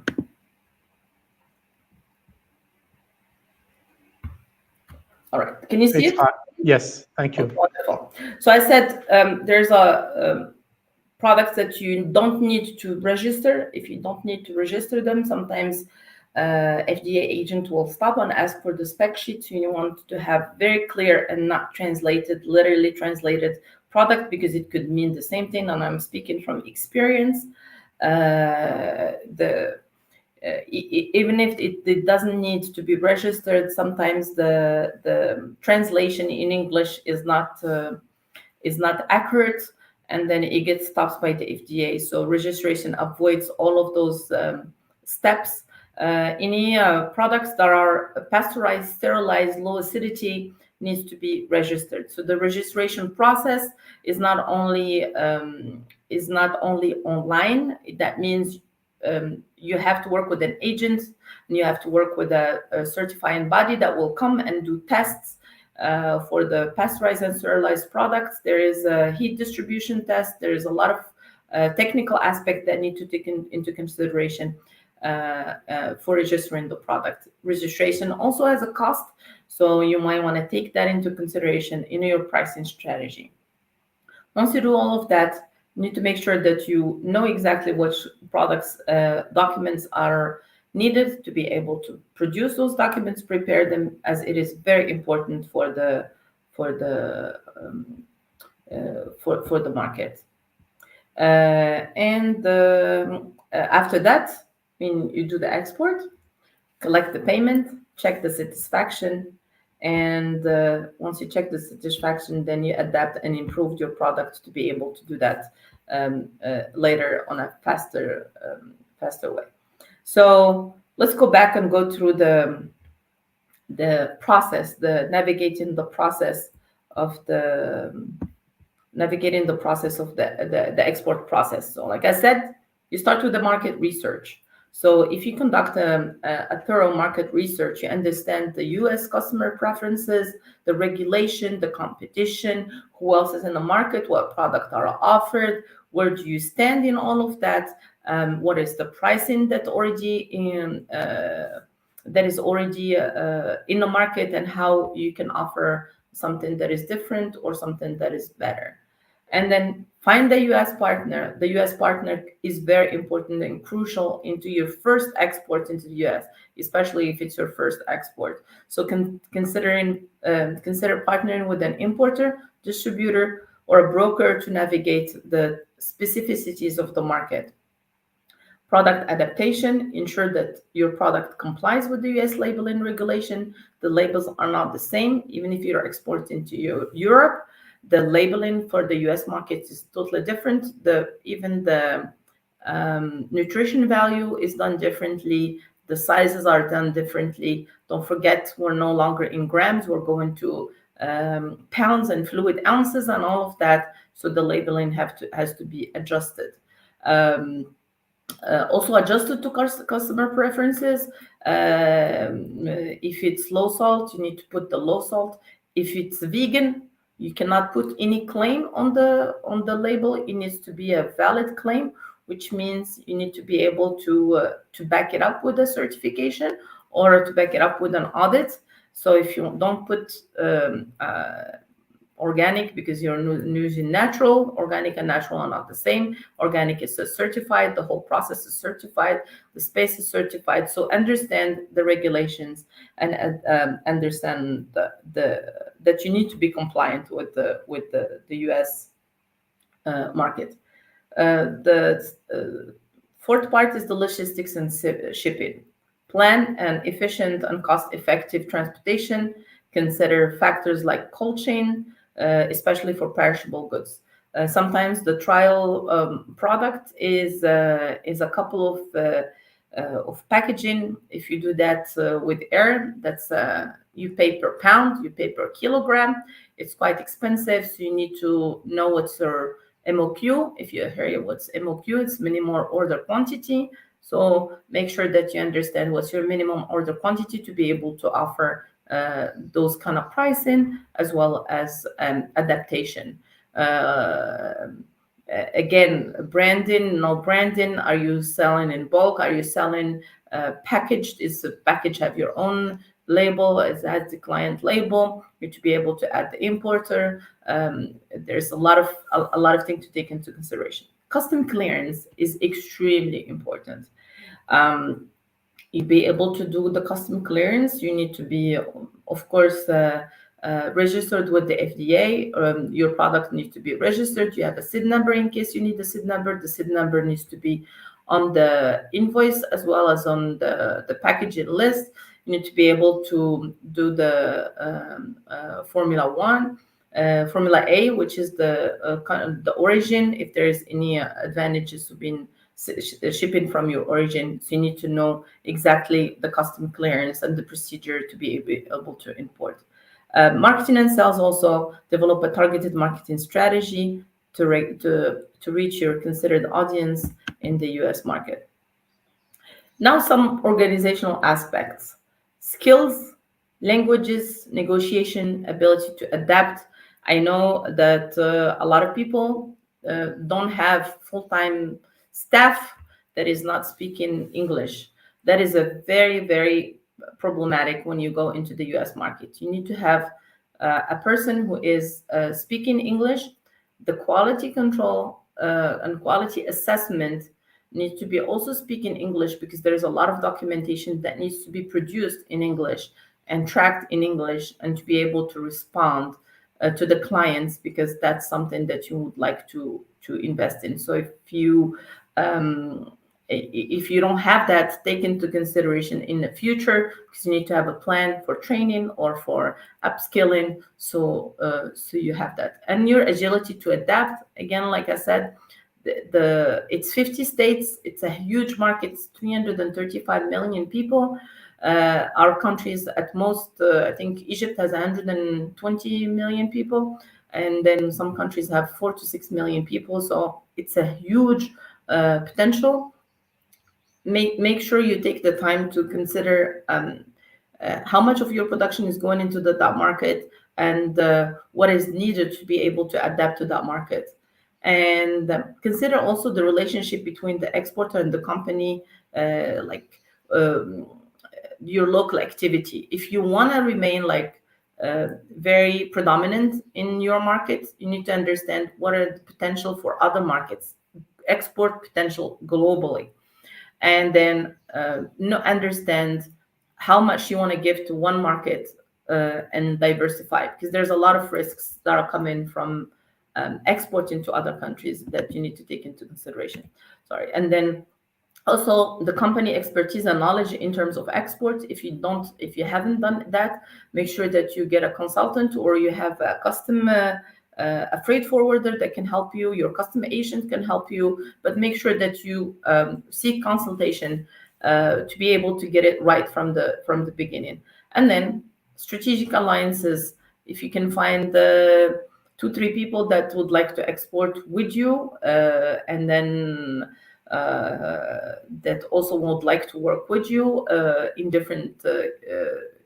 All right, can you see it? Yes, thank you. Wonderful. So I said there's a products that you don't need to register. If you don't need to register them, sometimes FDA agent will stop and ask for the spec sheet. You want to have very clear and not translated, literally translated product, because it could mean the same thing. And I'm speaking from experience. Even if it doesn't need to be registered, sometimes the translation in English is not accurate, and then it gets stopped by the FDA. So registration avoids all of those steps. Any products that are pasteurized, sterilized, low acidity needs to be registered. So the registration process is not only online. That means you have to work with an agent, and you have to work with a certifying body that will come and do tests for the pasteurized and sterilized products. There is a heat distribution test. There is a lot of technical aspects that need to take into consideration for registering the product. Registration also has a cost, so you might want to take that into consideration in your pricing strategy. Once you do all of that, you need to make sure that you know exactly which products, documents are needed to be able to produce those documents, prepare them, as it is very important for the market. And after that, when you do the export, collect the payment, check the satisfaction, and once you check the satisfaction, then you adapt and improve your product to be able to do that later on a faster way. So let's go back and go through the process, navigating the process of the export process. So like I said, you start with the market research. So if you conduct a thorough market research, you understand the U.S. customer preferences, the regulation, the competition, who else is in the market, what products are offered, where do you stand in all of that, what is the pricing that is already in the market, and how you can offer something that is different or something that is better. And then find the US partner. The US partner is very important and crucial into your first export into the US, especially if it's your first export. So consider partnering with an importer, distributor, or a broker to navigate the specificities of the market. Product adaptation, ensure that your product complies with the US labeling regulation. The labels are not the same, even if you're exporting to Europe. The labeling for the US market is totally different. Even the nutrition value is done differently. The sizes are done differently. Don't forget, we're no longer in grams. We're going to pounds and fluid ounces and all of that. So the labeling has to be adjusted. Also adjusted to customer preferences. If it's low salt, you need to put the low salt. If it's vegan, you cannot put any claim on the label. It needs to be a valid claim, which means you need to be able to back it up with a certification or to back it up with an audit. So if you don't put organic because you're using natural, organic and natural are not the same. Organic is certified, the whole process is certified, the space is certified. So understand the regulations and understand that you need to be compliant with the US market. The fourth part is the logistics and shipping. Plan an efficient and cost-effective transportation. Consider factors like cold chain, especially for perishable goods. Sometimes the trial product is a couple of packaging. If you do that with air, that's you pay per pound, you pay per kilogram. It's quite expensive, so you need to know what's your MOQ. If you hear what's MOQ, it's minimum order quantity. So make sure that you understand what's your minimum order quantity to be able to offer those kind of pricing as well as adaptation. Again, branding, no branding. Are you selling in bulk? Are you selling packaged? Is the package have your own label? It has the client label. You need to be able to add the importer. There's a lot of things to take into consideration. Custom clearance is extremely important. You be able to do the custom clearance. You need to be, of course, registered with the FDA. Your product needs to be registered. You have a SID number in case you need the SID number. The SID number needs to be on the invoice as well as on the packaging list. You need to be able to do the Formula A, which is the origin, if there is any advantages to being shipping from your origin. So you need to know exactly the custom clearance and the procedure to be able to import. Marketing and sales also develop a targeted marketing strategy to reach your considered audience in the US market. Now some organizational aspects: skills, languages, negotiation, ability to adapt. I know that a lot of people don't have full-time staff that is not speaking English. That is a very, very problematic when you go into the US market. You need to have a person who is speaking English. The quality control and quality assessment needs to be also speaking English, because there's a lot of documentation that needs to be produced in English and tracked in English, and to be able to respond to the clients, because that's something that you would like to invest in. So if you don't have that, take into consideration in the future, because you need to have a plan for training or for upskilling. So you have that, and your agility to adapt. Again, like I said, it's 50 states. It's a huge market. It's 335 million people. Our countries at most, I think Egypt has 120 million people, and then some countries have 4 to 6 million people. So it's a huge potential. Make sure you take the time to consider how much of your production is going into that market, and what is needed to be able to adapt to that market. And consider also the relationship between the exporter and the company, your local activity. If you want to remain like very predominant in your market, you need to understand what are the potential for other markets, export potential globally, and then understand how much you want to give to one market and diversify, because there's a lot of risks that are coming from exporting to other countries that you need to take into consideration. Sorry. And then also the company expertise and knowledge in terms of export. If you haven't done that, make sure that you get a consultant, or you have a custom a freight forwarder that can help you, your custom agent can help you, but make sure that you seek consultation to be able to get it right from the beginning. And then strategic alliances. If you can find 2-3 people that would like to export with you, and then that also would like to work with you in different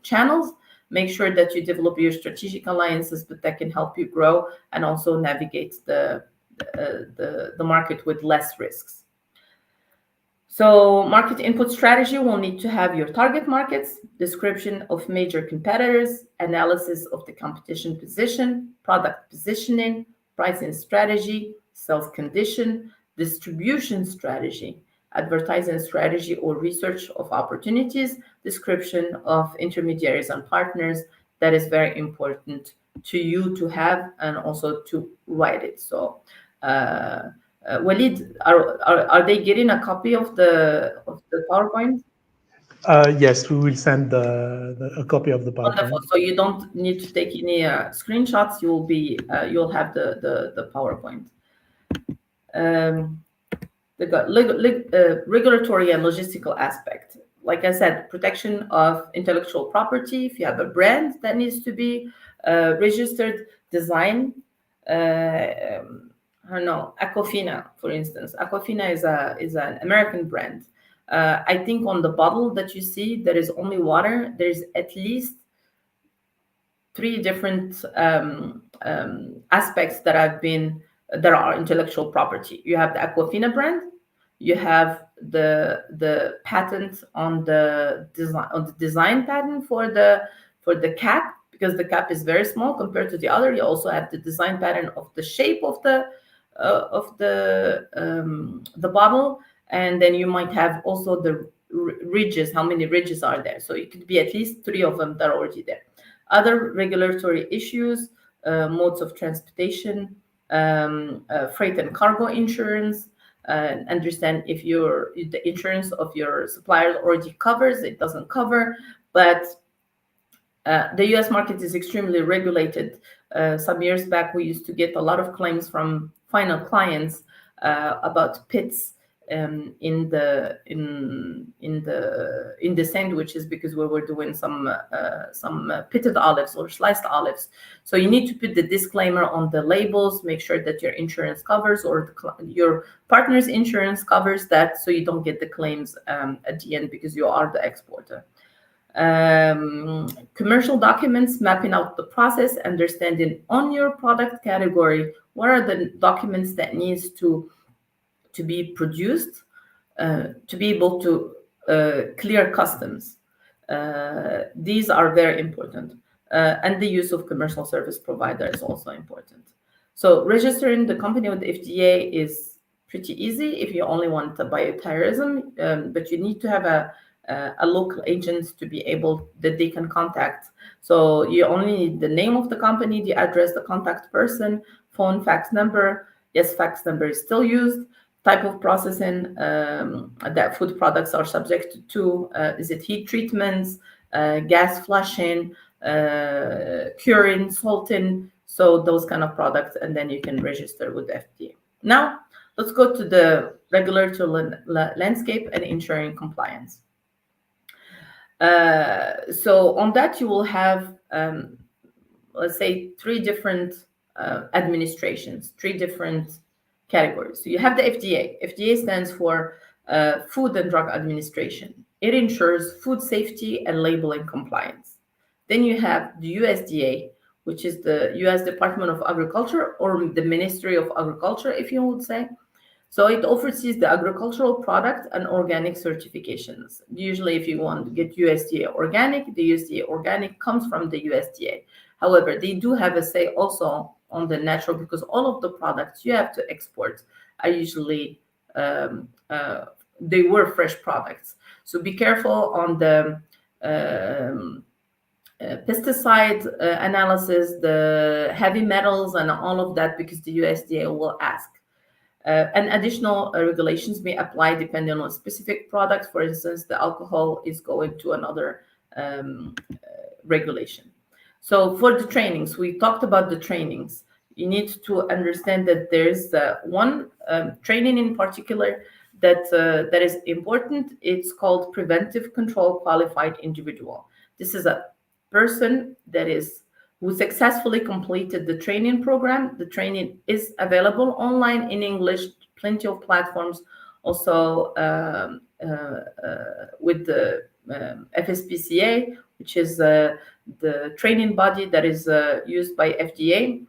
channels, make sure that you develop your strategic alliances, but that can help you grow and also navigate the market with less risks. So market input strategy will need to have your target markets, description of major competitors, analysis of the competition position, product positioning, pricing strategy, sales condition, distribution strategy, advertising strategy or research of opportunities, description of intermediaries and partners. That is very important to you to have and also to write it. So Walid, are they getting a copy of the PowerPoint? Yes, we will send a copy of the Wonderful. PowerPoint. So you don't need to take any screenshots. You'll have the PowerPoint. The regulatory and logistical aspect. Like I said, protection of intellectual property. If you have a brand that needs to be registered, design. I don't know, Aquafina, for instance. Aquafina is an American brand. I think on the bottle that you see, there is only water. There's at least 3 different aspects that are intellectual property. You have the Aquafina brand. You have the patent on the design patent for the cap, because the cap is very small compared to the other. You also have the design pattern of the shape of the bottle, and then you might have also the ridges. How many ridges are there? So it could be at least 3 of them that are already there. Other regulatory issues, modes of transportation, freight and cargo insurance. Understand if the insurance of your supplier already covers, it doesn't cover, but the US market is extremely regulated. Some years back, we used to get a lot of claims from final clients about pits in the sandwiches, because we were doing some pitted olives or sliced olives. So you need to put the disclaimer on the labels. Make sure that your insurance covers, or your partner's insurance covers that, so you don't get the claims at the end because you are the exporter. Commercial documents, mapping out the process, understanding on your product category what are the documents that needs to be produced to be able to clear customs. These are very important. And the use of commercial service provider is also important. So registering the company with the FDA is pretty easy if you only want bioterrorism, but you need to have a local agent to be able that they can contact. So you only need the name of the company, the address, the contact person, phone, fax number. Yes, fax number is still used. Type of processing that food products are subject to. Is it heat treatments, gas flushing, curing, salting? So those kind of products, and then you can register with the FDA. Now, let's go to the regulatory landscape and ensuring compliance. So on that, you will have, let's say, 3 different administrations, 3 different categories. So you have the FDA. FDA stands for Food and Drug Administration. It ensures food safety and labeling compliance. Then you have the USDA, which is the US Department of Agriculture, or the Ministry of Agriculture, if you would say. So it oversees the agricultural product and organic certifications. Usually, if you want to get USDA organic, the USDA organic comes from the USDA. However, they do have a say also on the natural, because all of the products you have to export are usually they were fresh products. So be careful on the pesticide analysis, the heavy metals, and all of that, because the USDA will ask. And additional regulations may apply depending on specific products. For instance, the alcohol is going to another regulation. So for the trainings, we talked about the trainings. You need to understand that there's one training in particular that is important. It's called Preventive Control Qualified Individual. This is a person who successfully completed the training program. The training is available online in English, plenty of platforms. Also with the FSPCA, which is the training body that is used by FDA.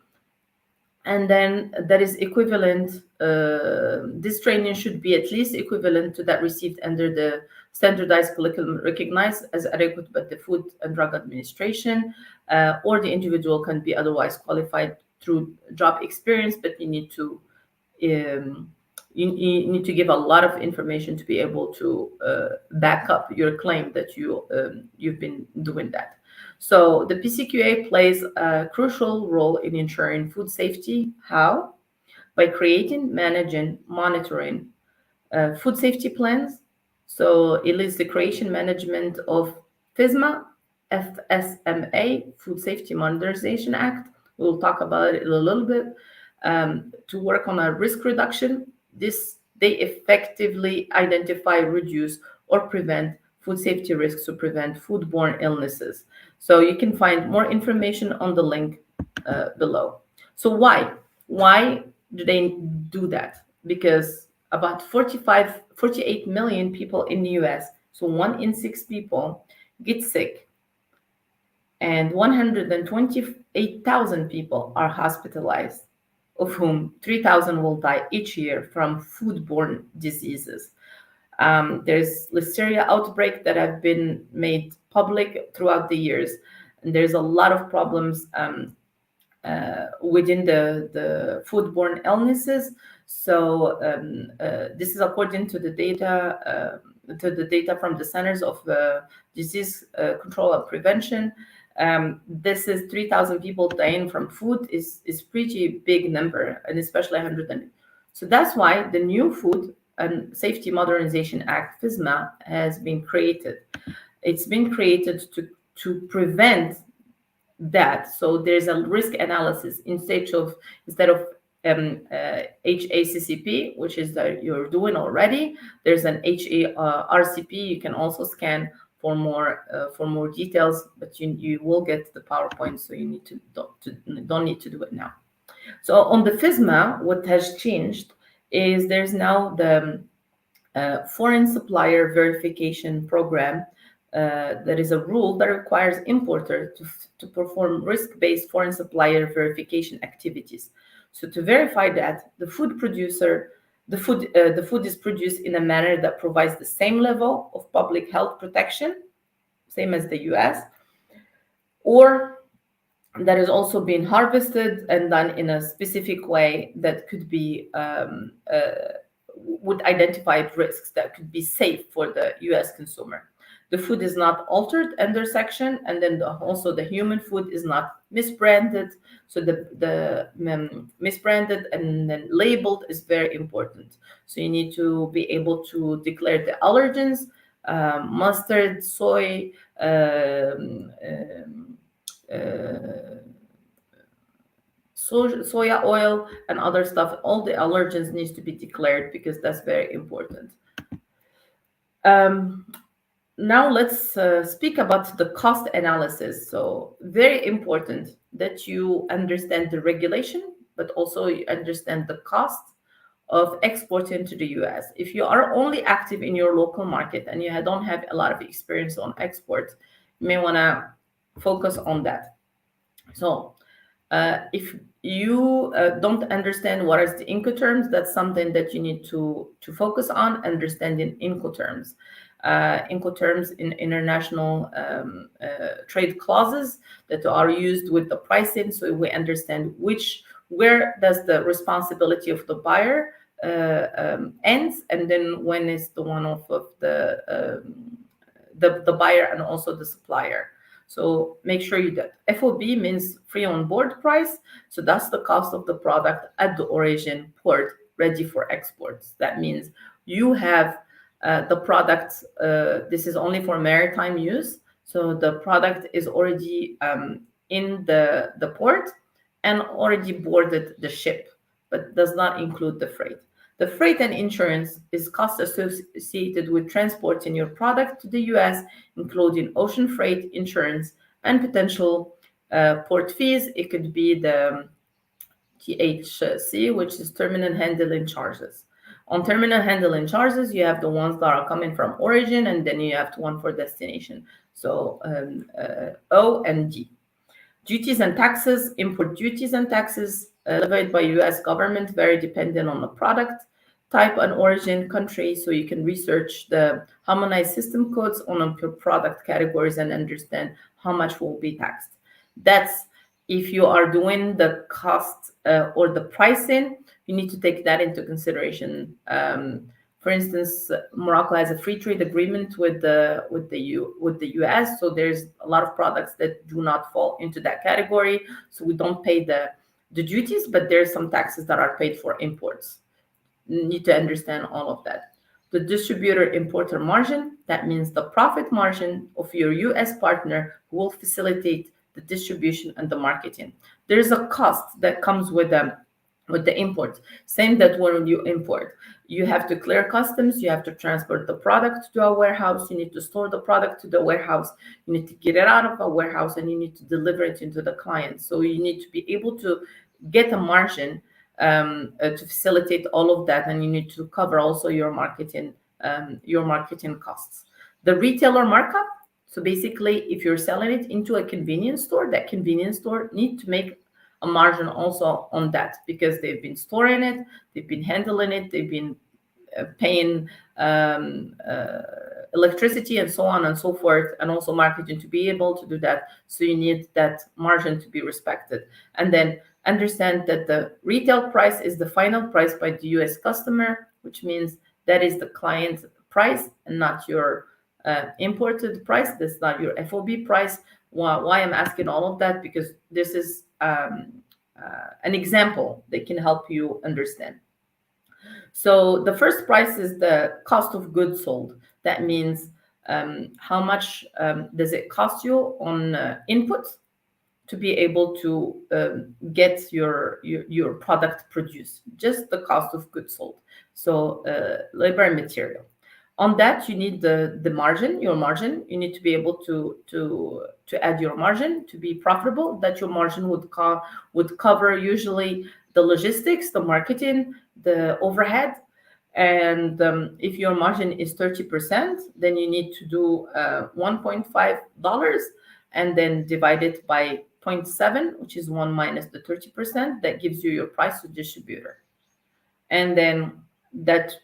And then that is equivalent, this training should be at least equivalent to that received under the standardized curriculum recognized as adequate by the Food and Drug Administration, or the individual can be otherwise qualified through job experience, but you need to give a lot of information to be able to back up your claim that you've been doing that. So the PCQA plays a crucial role in ensuring food safety. How? By creating, managing, monitoring food safety plans. So it is the creation management of FSMA, FSMA, Food Safety Modernization Act. We'll talk about it in a little bit. To work on a risk reduction, they effectively identify, reduce, or prevent food safety risks to prevent foodborne illnesses. So you can find more information on the link below. So why do they do that? Because about 48 million people in the US, so 1 in 6 people get sick, and 128,000 people are hospitalized, of whom 3,000 will die each year from foodborne diseases. There's listeria outbreak that have been made public throughout the years, and there's a lot of problems within the foodborne illnesses. So this is according to the data from the Centers of Disease Control and Prevention. This is 3,000 people dying from food is pretty big number, and especially 100. So that's why the new Food and Safety Modernization Act, FSMA, has been created. It's been created to prevent that. So there's a risk analysis instead of HACCP, which is that you're doing already. There's an HARCP. You can also scan for more details, but you will get the PowerPoint, so you don't need to do it now. So on the FSMA, what has changed is there's now the foreign supplier verification program. That is a rule that requires importer to perform risk-based foreign supplier verification activities. So to verify that the food is produced in a manner that provides the same level of public health protection, same as the US, or that is also being harvested and done in a specific way that could be would identify risks that could be safe for the US consumer. The food is not altered under section, and then also the human food is not misbranded. So the misbranded and then labeled is very important. So you need to be able to declare the allergens, mustard, soy, soya oil, and other stuff. All the allergens needs to be declared because that's very important. Now let's speak about the cost analysis. So very important that you understand the regulation, but also you understand the cost of exporting to the US. If you are only active in your local market and you don't have a lot of experience on export, you may want to focus on that. So if you don't understand what is the Incoterms, that's something that you need to focus on, understanding Incoterms. Incoterms in international trade clauses that are used with the pricing, so we understand where does the responsibility of the buyer ends, and then when is the one of the buyer and also the supplier. So make sure you that FOB means free on board price. So that's the cost of the product at the origin port ready for exports. That means you have the product, this is only for maritime use. So the product is already in the port and already boarded the ship, but does not include the freight. The freight and insurance is cost associated with transporting your product to the US, including ocean freight, insurance, and potential port fees. It could be the THC, which is terminal handling charges. On terminal handling charges, you have the ones that are coming from origin, and then you have one for destination. So O and D. Duties and taxes, import duties and taxes levied by US government vary depending on the product type and origin country. So you can research the harmonized system codes on your product categories and understand how much will be taxed. That's if you are doing the cost or the pricing, you need to take that into consideration. For instance, Morocco has a free trade agreement with the US, so there's a lot of products that do not fall into that category. So we don't pay the duties, but there's some taxes that are paid for imports. You need to understand all of that. The distributor importer margin, that means the profit margin of your US partner who will facilitate the distribution and the marketing. There's a cost that comes with them with the import. Same that when you import, you have to clear customs, you have to transport the product to a warehouse, you need to store the product to the warehouse, you need to get it out of a warehouse, and you need to deliver it into the client. So you need to be able to get a margin to facilitate all of that, and you need to cover also your marketing costs. The retailer markup. So basically, if you're selling it into a convenience store, that convenience store need to make a margin also on that because they've been storing it, they've been handling it, they've been paying electricity and so on and so forth, and also marketing to be able to do that. So you need that margin to be respected. And then understand that the retail price is the final price by the US customer, which means that is the client's price and not your imported price. That's not your FOB price. Why I'm asking all of that? Because this is an example that can help you understand. So the first price is the cost of goods sold. That means how much does it cost you on input to be able to get your product produced, just the cost of goods sold. So labor and material. On that, you need the margin, your margin. You need to be able to add your margin to be profitable. That your margin would cover usually the logistics, the marketing, the overhead. And if your margin is 30%, then you need to do $1.5 and then divide it by 0.7, which is 1 minus the 30%. That gives you your price to distributor. And then that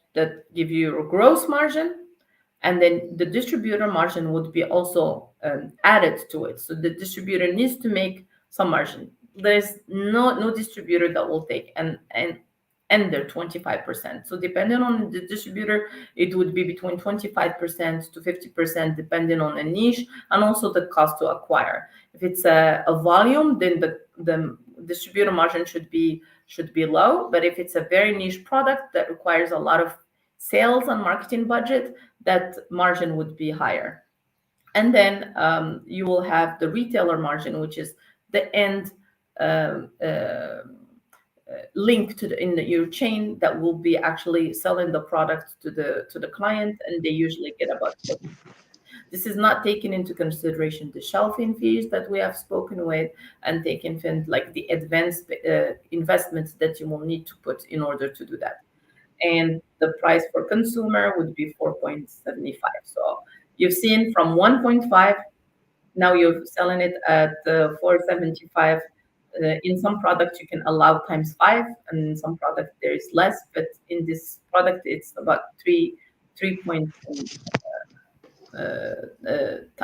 give you your gross margin, and then the distributor margin would be also added to it. So the distributor needs to make some margin. There's no distributor that will take and under 25%. So depending on the distributor, it would be between 25% to 50%, depending on a niche and also the cost to acquire. If it's a volume, then the distributor margin should be low. But if it's a very niche product that requires a lot of sales and marketing budget, that margin would be higher. And then you will have the retailer margin, which is the end link to your chain that will be actually selling the product to the client, and they usually get about 50. This is not taking into consideration the shelving fees that we have spoken with, and taking like the advanced investments that you will need to put in order to do that. And the price for consumer would be 4.75. So you've seen from 1.5, now you're selling it at 4.75 In some products you can allow times 5, and in some products there is less. But in this product, it's about 3 point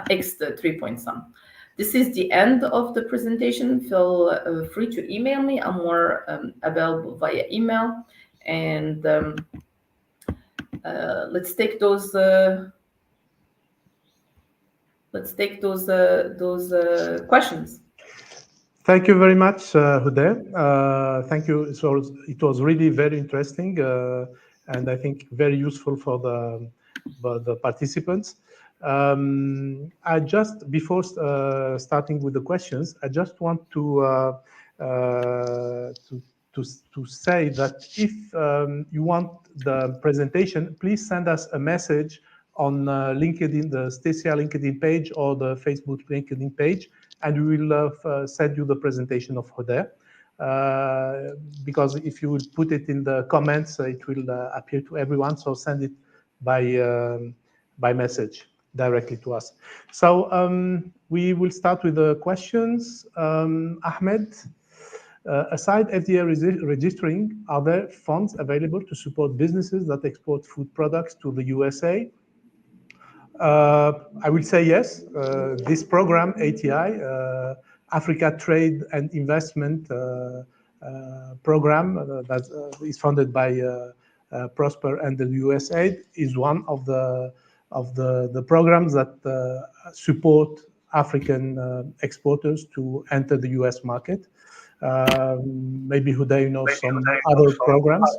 x the 3 point some. This is the end of the presentation. Feel free to email me. I'm more available via email. And let's take those. Questions. Thank you very much, Heuda. Thank you. It was really very interesting and I think very useful for the participants. I just, before starting with the questions, I just want to say that if you want the presentation, please send us a message on LinkedIn, the Stacia LinkedIn page or the Facebook LinkedIn page, and we will send you the presentation of Heuda. Because if you will put it in the comments, it will appear to everyone. So send it by message directly to us. So we will start with the questions. Ahmed, aside FDA registering, are there funds available to support businesses that export food products to the USA? I will say yes. This program, ATI, Africa Trade and Investment Program, that is funded by Prosper and the USAID, is one of the programs that support African exporters to enter the US market. Maybe Heuda knows some other programs.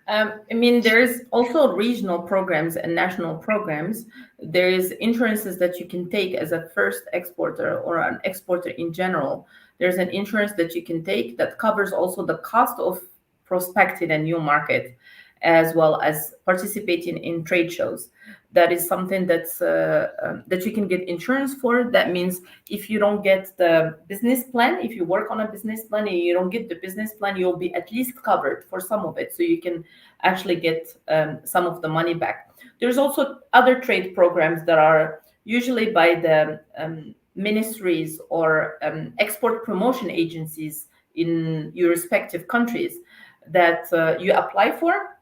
I mean, there's also regional programs and national programs. There is insurances that you can take as a first exporter or an exporter in general. There's an insurance that you can take that covers also the cost of prospecting a new market, as well as participating in trade shows. That is something that's that you can get insurance for. That means if you don't get the business plan, if you work on a business plan and you don't get the business plan, you'll be at least covered for some of it, so you can actually get some of the money back. There's also other trade programs that are usually by the ministries or export promotion agencies in your respective countries that you apply for,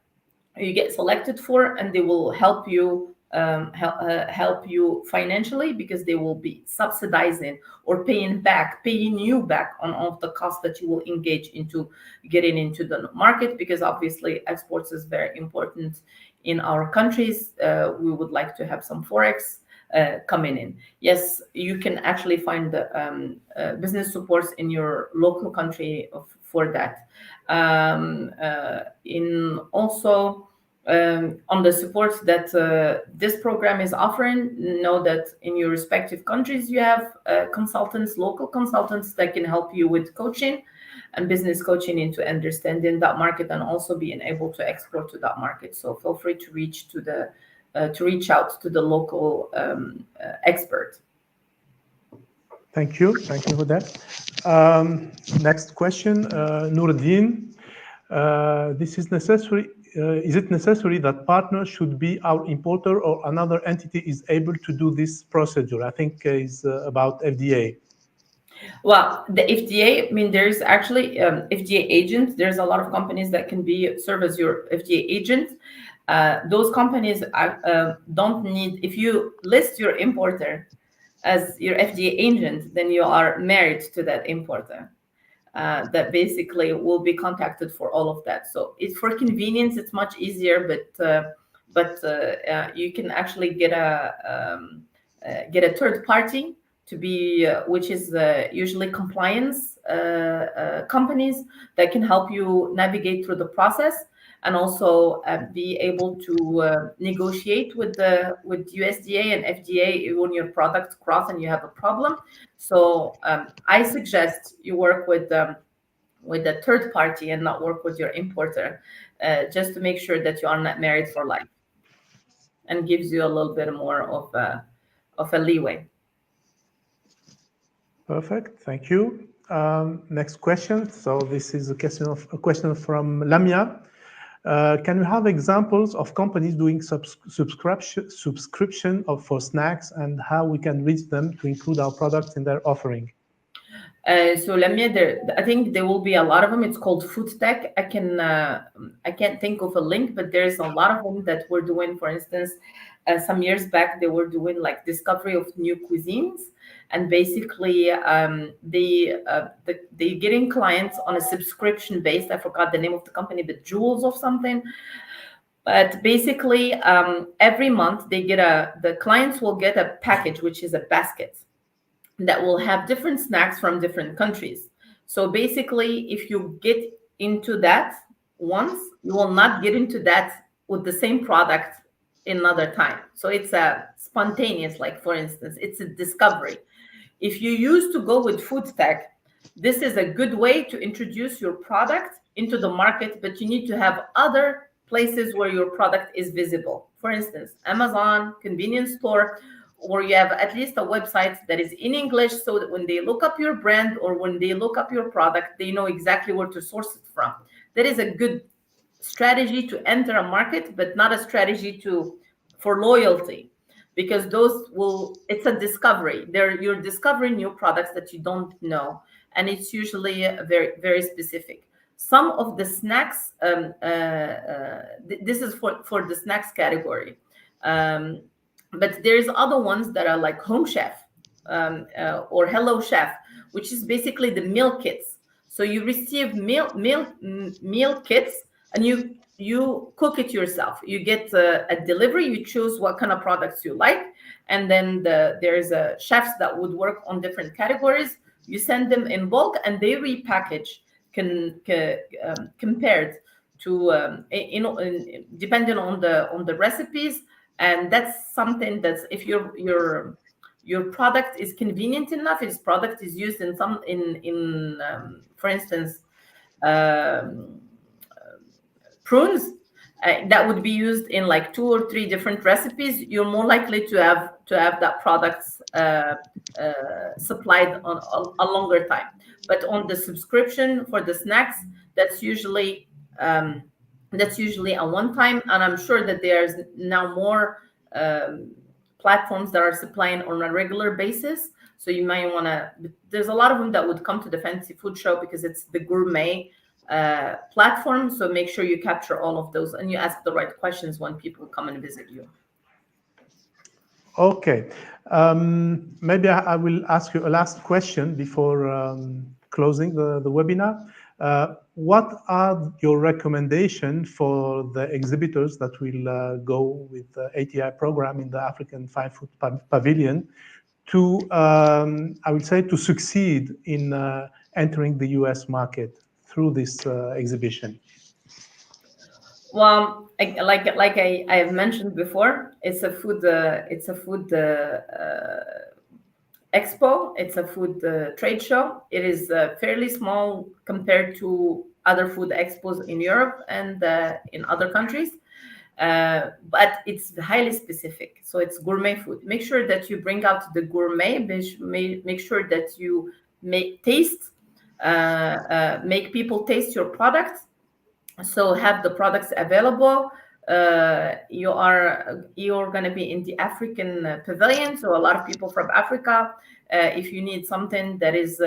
you get selected for, and they will help you financially, because they will be subsidizing or paying you back on all of the costs that you will engage into getting into the market, because obviously exports is very important in our countries. We would like to have some forex coming in. Yes, you can actually find the business supports in your local country for that. In also on the support that this program is offering, know that in your respective countries you have consultants, local consultants that can help you with coaching and business coaching into understanding that market and also being able to export to that market. So feel free to reach out to the local expert. Thank you for that. Next question, Nuruddin. This is necessary. Is it necessary that partners should be our importer or another entity is able to do this procedure? I think is about FDA. Well, the FDA, I mean, there's actually FDA agents. There's a lot of companies that can serve as your FDA agent. Those companies don't need, if you list your importer as your FDA agent, then you are married to that importer. That basically will be contacted for all of that. So it's for convenience, it's much easier, but you can actually get a third party to be, which is usually compliance companies that can help you navigate through the process, and also be able to negotiate with USDA and FDA when your products cross and you have a problem. So I suggest you work with the third party and not work with your importer, just to make sure that you are not married for life, and gives you a little bit more of a leeway. Perfect, thank you. Next question. So this is a question from Lamia. Can you have examples of companies doing subscription for snacks, and how we can reach them to include our products in their offering? So let me. I think there will be a lot of them. It's called food tech. I can't think of a link, but there's a lot of them that we're doing. For instance, some years back, they were doing like discovery of new cuisines, and basically they getting clients on a subscription based. I forgot the name of the company, but Jewels of something. But basically, every month the clients will get a package, which is a basket that will have different snacks from different countries. So basically, if you get into that once, you will not get into that with the same product another time. So it's a spontaneous, like for instance, it's a discovery. If you used to go with food tech, this is a good way to introduce your product into the market, but you need to have other places where your product is visible. For instance, Amazon, convenience store, or you have at least a website that is in English so that when they look up your brand or when they look up your product, they know exactly where to source it from. That is a good strategy to enter a market, but not a strategy to for loyalty, because it's a discovery. You're discovering new products that you don't know, and it's usually very very specific. Some of the snacks, this is for the snacks category, um, but there's other ones that are like Home Chef, or Hello Chef, which is basically the meal kits. So you receive meal kits, and you cook it yourself. You get a delivery. You choose what kind of products you like, and then there's chefs that would work on different categories. You send them in bulk, and they repackage, compared to depending on the recipes. And that's something that's, if your product is convenient enough, its product is used in some in for instance, um, prunes, that would be used in like 2 or 3 different recipes, you're more likely to have that products supplied on a longer time. But on the subscription for the snacks, that's usually um, that's usually a one time, and I'm sure that there's now more platforms that are supplying on a regular basis. So you might want to. There's a lot of them that would come to the fancy food show because it's the gourmet platform. So make sure you capture all of those and you ask the right questions when people come and visit you. Okay. Maybe I will ask you a last question before closing the webinar. What are your recommendations for the exhibitors that will go with the ATI program in the African 5 Food Pavilion to, I would say, to succeed in entering the US market through this exhibition? Well, I have mentioned before, it's a food expo. It's a food trade show. It is fairly small compared to other food expos in Europe and in other countries, but it's highly specific. So it's gourmet food. Make sure that you bring out the gourmet. Make sure that you make people taste your product. So have the products available. You're going to be in the African pavilion, so a lot of people from Africa. If you need something that is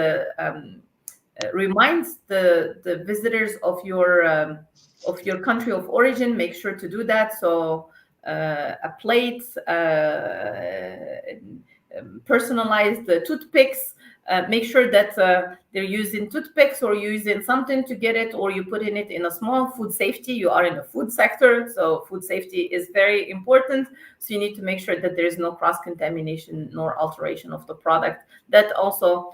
reminds the visitors of your country of origin, make sure to do that. So a plate, personalized toothpicks. Make sure that they're using toothpicks or using something to get it, or you put in it in a small food safety. You are in the food sector, so food safety is very important. So you need to make sure that there is no cross-contamination nor alteration of the product. That also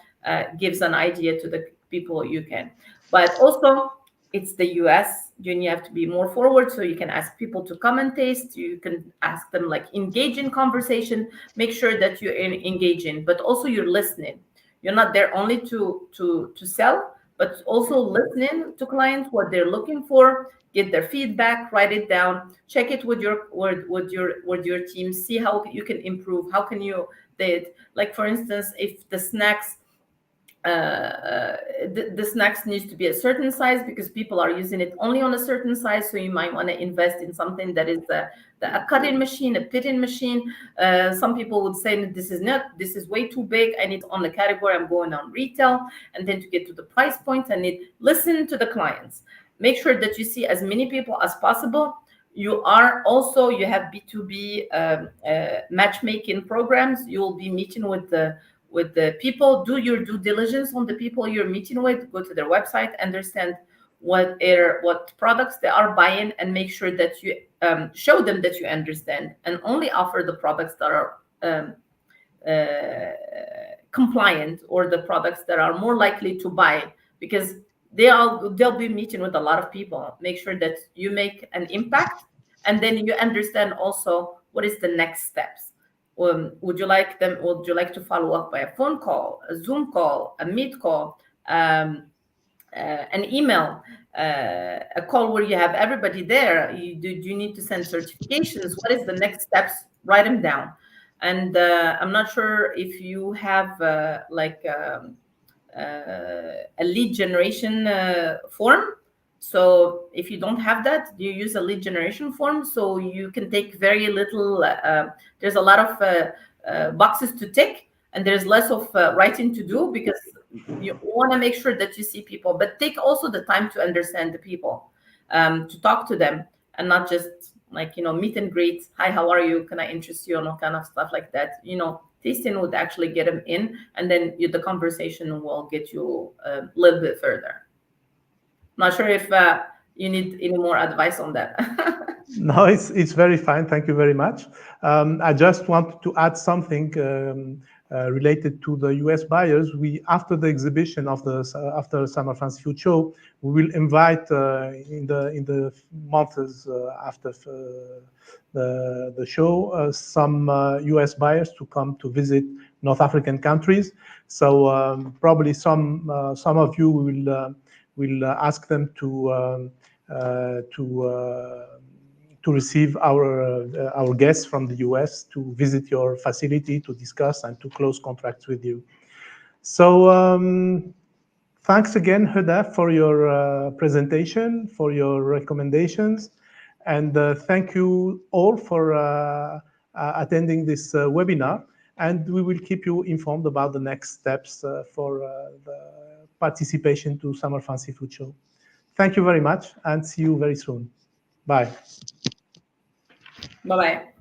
gives an idea to the people you can. But also, it's the US. You have to be more forward, so you can ask people to come and taste. You can ask them, like, engage in conversation. Make sure that you're engaging, but also you're listening. You're not there only to sell, but also listening to clients, what they're looking for, get their feedback, write it down, check it with your team, see how you can improve. How can you, like for instance, if the snacks the snacks needs to be a certain size because people are using it only on a certain size. So you might want to invest in something that is a cutting machine, a pitting machine. Some people would say that this is way too big. I need on the category. I'm going on retail, and then to get to the price point, I need listen to the clients. Make sure that you see as many people as possible. You have B2B matchmaking programs. You will be meeting with the people. Do your due diligence on the people you're meeting with. Go to their website, understand what products they are buying, and make sure that you show them that you understand, and only offer the products that are compliant, or the products that are more likely to buy, because they'll be meeting with a lot of people. Make sure that you make an impact, and then you understand also what is the next steps. Would you like to follow up by a phone call, a Zoom call, a Meet call, an email, a call where you have everybody there? Do you need to send certifications? What is the next steps? Write them down. And I'm not sure if you have a lead generation form. So if you don't have that, you use a lead generation form, so you can take very little. There's a lot of boxes to tick, and there's less of writing to do, because you want to make sure that you see people, but take also the time to understand the people, to talk to them, and not just meet and greet. Hi, how are you? Can I interest you? And all kind of stuff like that. Tasting would actually get them in, and then the conversation will get you a little bit further. Not sure if you need any more advice on that. No, it's very fine. Thank you very much. I just wanted to add something related to the US buyers. After the exhibition after Summer Fancy Food Show, we will invite in the months after the show some US buyers to come to visit North African countries. So probably some of you will ask them to receive our guests from the US to visit your facility, to discuss and to close contracts with you. So thanks again, Heuda, for your presentation, for your recommendations, and thank you all for attending this webinar. And we will keep you informed about the next steps for the participation to Summer Fancy Food Show. Thank you very much, and see you very soon. Bye. Bye-bye.